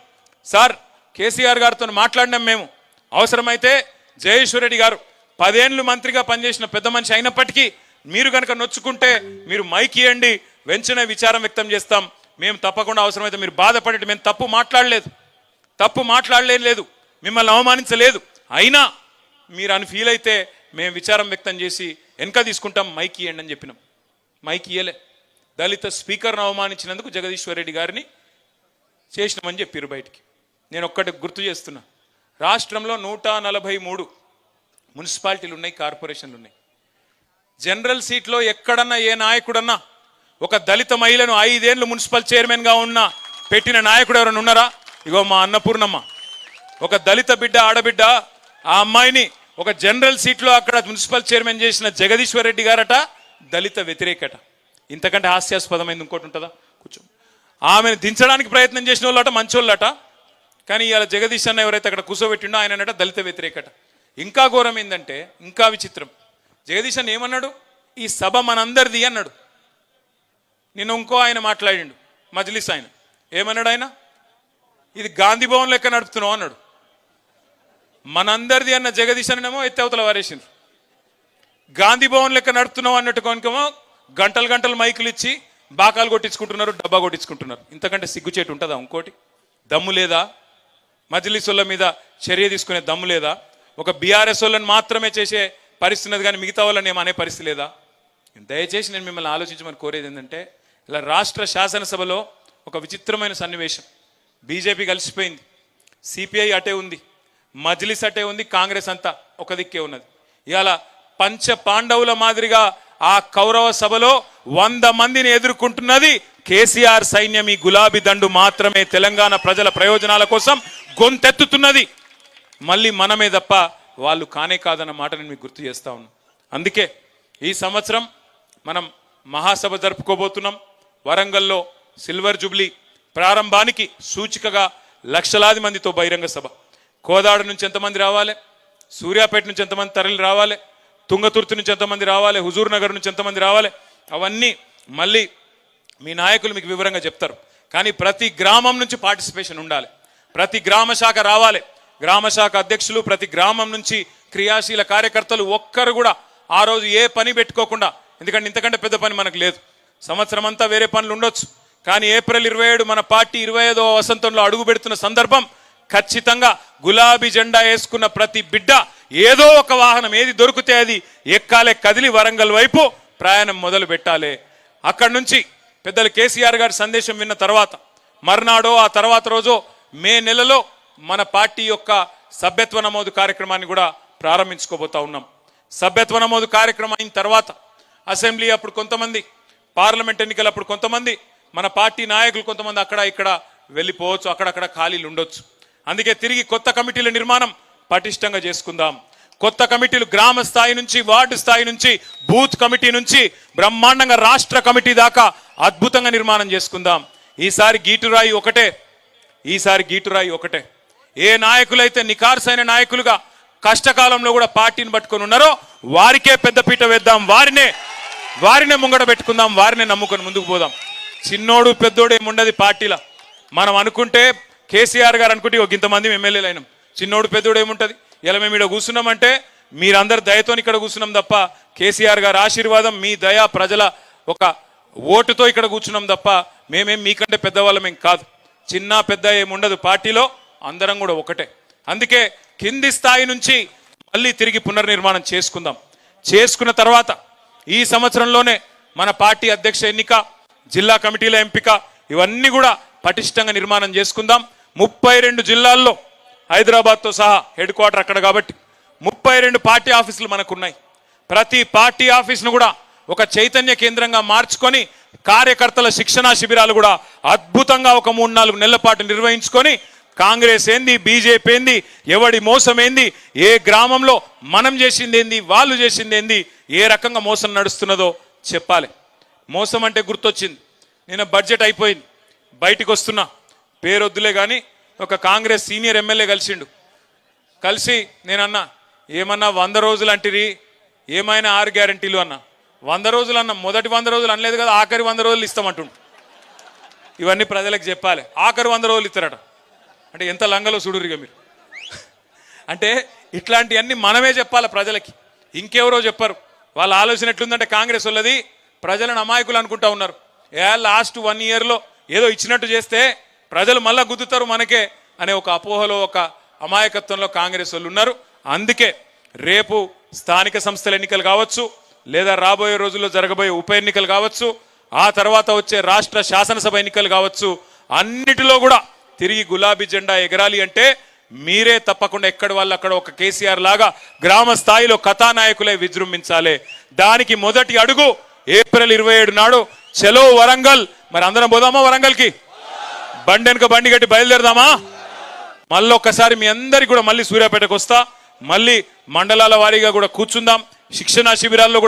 Speaker 1: సార్ కేసీఆర్ గారితో మాట్లాడినాం మేము, అవసరమైతే జయేశ్వర్ రెడ్డి గారు 10 ఏళ్ళు మంత్రిగా పనిచేసిన పెద్ద మనిషి అయినప్పటికీ మీరు కనుక నొచ్చుకుంటే మీరు మైక్ ఇవ్వండి, వెంటనే విచారం వ్యక్తం చేస్తాం, మేము తప్పకుండా అవసరమైతే మీరు బాధపడేది, మేము తప్పు మాట్లాడలేదు, మిమ్మల్ని అవమానించలేదు, అయినా మీరు అని ఫీల్ అయితే మేము విచారం వ్యక్తం చేసి వెనక తీసుకుంటాం, మైక్ ఇవ్వండి అని చెప్పినాం. మైక్ ఇయ్యలే. దళిత స్పీకర్ను అవమానించినందుకు జగదీశ్వర్ రెడ్డి గారిని చేసినామని చెప్పారు బయటికి. నేను ఒక్కటి గుర్తు చేస్తున్నా, రాష్ట్రంలో 143 మున్సిపాలిటీలు ఉన్నాయి, కార్పొరేషన్లు ఉన్నాయి. జనరల్ సీట్లో ఎక్కడన్నా ఏ నాయకుడన్నా ఒక దళిత మహిళను 5 ఏళ్ళు మున్సిపల్ చైర్మన్గా ఉన్న పెట్టిన నాయకుడు ఎవరైనా ఉన్నారా? ఇగో మా అన్నపూర్ణమ్మ, ఒక దళిత బిడ్డ, ఆడబిడ్డ, ఆ అమ్మాయిని ఒక జనరల్ సీట్లో అక్కడ మున్సిపల్ చైర్మన్ చేసిన జగదీశ్వర్ రెడ్డి గారట దళిత వ్యతిరేకట. ఇంతకంటే హాస్యాస్పదమైంది ఇంకోటి ఉంటుందా? కూర్చో. ఆమెను దించడానికి ప్రయత్నం చేసిన వాళ్ళట మంచోళ్ళట, కానీ ఇవాళ జగదీష్ అన్న ఎవరైతే అక్కడ కూర్చోబెట్టిండో ఆయనట దళిత వ్యతిరేకట. ఇంకా ఘోరం ఏంటంటే, ఇంకా విచిత్రం, జగదీష్ అన్న ఏమన్నాడు, ఈ సభ మనందరిది అన్నాడు. నిన్న ఇంకో ఆయన మాట్లాడిండు, మజ్లిస్ ఆయన, ఏమన్నాడు ఆయన, ఇది గాంధీ భవన్ లెక్క నడుపుతున్నావు అన్నాడు. మనందరిది అన్న జగదీష్ అన్నమో ఎత్తవతల వారేసిండ్రు. గాంధీ భవన్ లెక్క నడుపుతున్నావు అన్నట్టు కొనుకేమో గంటలు మైకులు ఇచ్చి బాకాలు కొట్టించుకుంటున్నారు, డబ్బా కొట్టించుకుంటున్నారు. ఇంతకంటే సిగ్గుచేటు ఉంటుందా? ఇంకోటి దమ్ము లేదా? మజ్లిసుల మీద చర్య తీసుకునే దమ్ము లేదా? ఒక బీఆర్ఎస్ వాళ్ళని మాత్రమే చేసే పరిస్థితి ఉన్నది, కానీ మిగతా వాళ్ళని ఏమనే పరిస్థితి లేదా? దయచేసి నేను మిమ్మల్ని ఆలోచించమని కోరేది ఏంటంటే, ఇలా రాష్ట్ర శాసనసభలో ఒక విచిత్రమైన సన్నివేశం. బీజేపీ కలిసిపోయింది, సిపిఐ అటే ఉంది, మజ్లిస్ అటే ఉంది, కాంగ్రెస్ అంతా ఒక దిక్కే ఉన్నది. ఇవాళ పంచ పాండవుల మాదిరిగా ఆ కౌరవ సభలో 100 మందిని ఎదుర్కొంటున్నది కేసీఆర్ సైన్యం. ఈ గులాబీ దండు మాత్రమే తెలంగాణ ప్రజల ప్రయోజనాల కోసం గొంతెత్తుతున్నది. మళ్ళీ మనమే తప్ప వాళ్ళు కానే కాదన్న మాట నేను మీకు గుర్తు చేస్తా ఉన్నాను. అందుకే ఈ సంవత్సరం మనం మహాసభ జరుపుకోబోతున్నాం. వరంగల్లో సిల్వర్ జూబ్లీ ప్రారంభానికి సూచికగా లక్షలాది మందితో బహిరంగ సభ. కోదాడ నుంచి ఎంతమంది రావాలి, సూర్యాపేట నుంచి ఎంతమంది తరలి రావాలి, తుంగతుర్తి నుంచి ఎంతమంది రావాలి, హుజూర్ నగర్ నుంచి ఎంతమంది రావాలి, అవన్నీ మళ్ళీ మీ నాయకులు మీకు వివరంగా చెప్తారు. కానీ ప్రతి గ్రామం నుంచి పార్టిసిపేషన్ ఉండాలి, ప్రతి గ్రామ శాఖ రావాలి, గ్రామ శాఖ అధ్యక్షులు, ప్రతి గ్రామం నుంచి క్రియాశీల కార్యకర్తలు ఒక్కరు కూడా ఆ రోజు ఏ పని పెట్టుకోకుండా, ఎందుకంటే ఇంతకంటే పెద్ద పని మనకు లేదు, సంవత్సరం అంతా వేరే పనులు ఉండొచ్చు, కానీ ఏప్రిల్ 27 మన పార్టీ 25వ వసంతంలో అడుగు పెడుతున్న సందర్భం, ఖచ్చితంగా గులాబీ జెండా వేసుకున్న ప్రతి బిడ్డ ఏదో ఒక వాహనం ఏది దొరికితే అది ఎక్కాలే, కదిలి వరంగల్ వైపు ప్రయాణం మొదలు పెట్టాలి. అక్కడి నుంచి పెద్దలు కేసీఆర్ గారి సందేశం విన్న తర్వాత మర్నాడో ఆ తర్వాత రోజో మే నెలలో మన పార్టీ యొక్క సభ్యత్వ నమోదు కార్యక్రమాన్ని కూడా ప్రారంభించుకోబోతా ఉన్నాం. సభ్యత్వ నమోదు కార్యక్రమం అయిన తర్వాత అసెంబ్లీ అప్పుడు కొంతమంది, పార్లమెంట్ ఎన్నికలప్పుడు కొంతమంది, మన పార్టీ నాయకులు కొంతమంది అక్కడ ఇక్కడ వెళ్ళిపోవచ్చు, అక్కడక్కడ ఖాళీలు ఉండొచ్చు. అందుకే తిరిగి కొత్త కమిటీల నిర్మాణం పటిష్టంగా చేసుకుందాం. కొత్త కమిటీలు గ్రామ స్థాయి నుంచి, వార్డు స్థాయి నుంచి, బూత్ కమిటీ నుంచి బ్రహ్మాండంగా రాష్ట్ర కమిటీ దాకా అద్భుతంగా నిర్మాణం చేసుకుందాం. ఈసారి గీటురాయి ఒకటే. ఏ నాయకులైతే నికార్సైన నాయకులుగా కష్టకాలంలో కూడా పార్టీని పట్టుకొని ఉన్నారో వారికే పెద్దపీట వేద్దాం, వారినే ముంగడ పెట్టుకుందాం, వారినే నమ్ముకొని ముందుకు పోదాం. చిన్నోడు పెద్దోడు ఏముండదు పార్టీలో. మనం అనుకుంటే కేసీఆర్ గారు అనుకుంటే ఒక ఇంతమంది ఎమ్మెల్యేలు అయినాం, చిన్నోడు పెద్దోడు ఏముంటుంది. ఇలా మేము ఇక్కడ కూర్చున్నామంటే మీరందరు దయతో ఇక్కడ కూర్చున్నాం తప్ప, కేసీఆర్ గారి ఆశీర్వాదం, మీ దయ, ప్రజల ఒక ఓటుతో ఇక్కడ కూర్చున్నాం తప్ప మేమేం మీకంటే పెద్దవాళ్ళమేం కాదు. చిన్న పెద్ద ఏముండదు పార్టీలో, అందరం కూడా ఒకటే. అందుకే కింది స్థాయి నుంచి మళ్ళీ తిరిగి పునర్నిర్మాణం చేసుకున్న తర్వాత ఈ సంవత్సరంలోనే మన పార్టీ అధ్యక్ష ఎన్నిక, జిల్లా కమిటీల ఎంపిక, ఇవన్నీ కూడా పటిష్టంగా నిర్మాణం చేసుకుందాం. 32 జిల్లాల్లో, హైదరాబాద్తో సహా హెడ్ క్వార్టర్ అక్కడ కాబట్టి 32 పార్టీ ఆఫీసులు మనకున్నాయి. ప్రతి పార్టీ ఆఫీసును కూడా ఒక చైతన్య కేంద్రంగా మార్చుకొని కార్యకర్తల శిక్షణా శిబిరాలు కూడా అద్భుతంగా ఒక 3-4 నెలల పాటు నిర్వహించుకొని కాంగ్రెస్ ఏంది, బీజేపీ ఏంది, ఎవడి మోసం ఏంది, ఏ గ్రామంలో మనం చేసింది ఏంది, వాళ్ళు చేసింది ఏంది, ఏ రకంగా మోసం నడుస్తున్నదో చెప్పాలి. మోసం అంటే గుర్తొచ్చింది, నిన్న బడ్జెట్ అయిపోయింది, బయటికి వస్తున్నా, పేరొద్దులే కానీ ఒక కాంగ్రెస్ సీనియర్ ఎమ్మెల్యే కలిసి నేనన్నా, ఏమన్నా 100 రోజులు అంటిరి, ఏమైనా 6 గ్యారంటీలు అన్న 100 రోజులు అన్న మొదటి 100 రోజులు అనలేదు కదా ఆఖరి 100 రోజులు ఇస్తామంటుండు ఇవన్నీ ప్రజలకు చెప్పాలి ఆఖరి 100 రోజులు ఇస్తారట అంటే ఎంత లంగలో చూడురిగా మీరు అంటే ఇట్లాంటివన్నీ మనమే చెప్పాలి ప్రజలకి ఇంకెవరో చెప్పరు వాళ్ళ ఆలోచన ఎట్లుందంటే కాంగ్రెస్ వాళ్ళది ప్రజలను అమాయకులు అనుకుంటా ఉన్నారు లాస్ట్ 1 ఇయర్లో ఏదో ఇచ్చినట్టు చేస్తే ప్రజలు మళ్ళా గుద్దుతారు మనకే అనే ఒక అపోహలో ఒక అమాయకత్వంలో కాంగ్రెస్ వాళ్ళు ఉన్నారు అందుకే రేపు స్థానిక సంస్థల ఎన్నికలు కావచ్చు లేదా రాబోయే రోజుల్లో జరగబోయే ఉప ఎన్నికలు కావచ్చు ఆ తర్వాత వచ్చే రాష్ట్ర శాసనసభ ఎన్నికలు కావచ్చు అన్నిటిలో కూడా తిరిగి గులాబీ జెండా ఎగరాలి అంటే మీరే తప్పకుండా ఎక్కడి వాళ్ళు అక్కడ ఒక కేసీఆర్ లాగా గ్రామ స్థాయిలో కథానాయకులై విజృంభించాలి దానికి మొదటి అడుగు ఏప్రిల్ 27 నాడు చలో వరంగల్ మరి అందరం పోదామా వరంగల్కి బండెనక బండి గట్టి బయలుదేరదామా మళ్ళీ ఒక్కసారి మీ అందరికి కూడా మళ్ళీ సూర్యాపేటకు వస్తా మళ్ళీ మండలాల వారీగా కూడా కూర్చుందాం శిక్షణా శిబిరాల్లో కూడా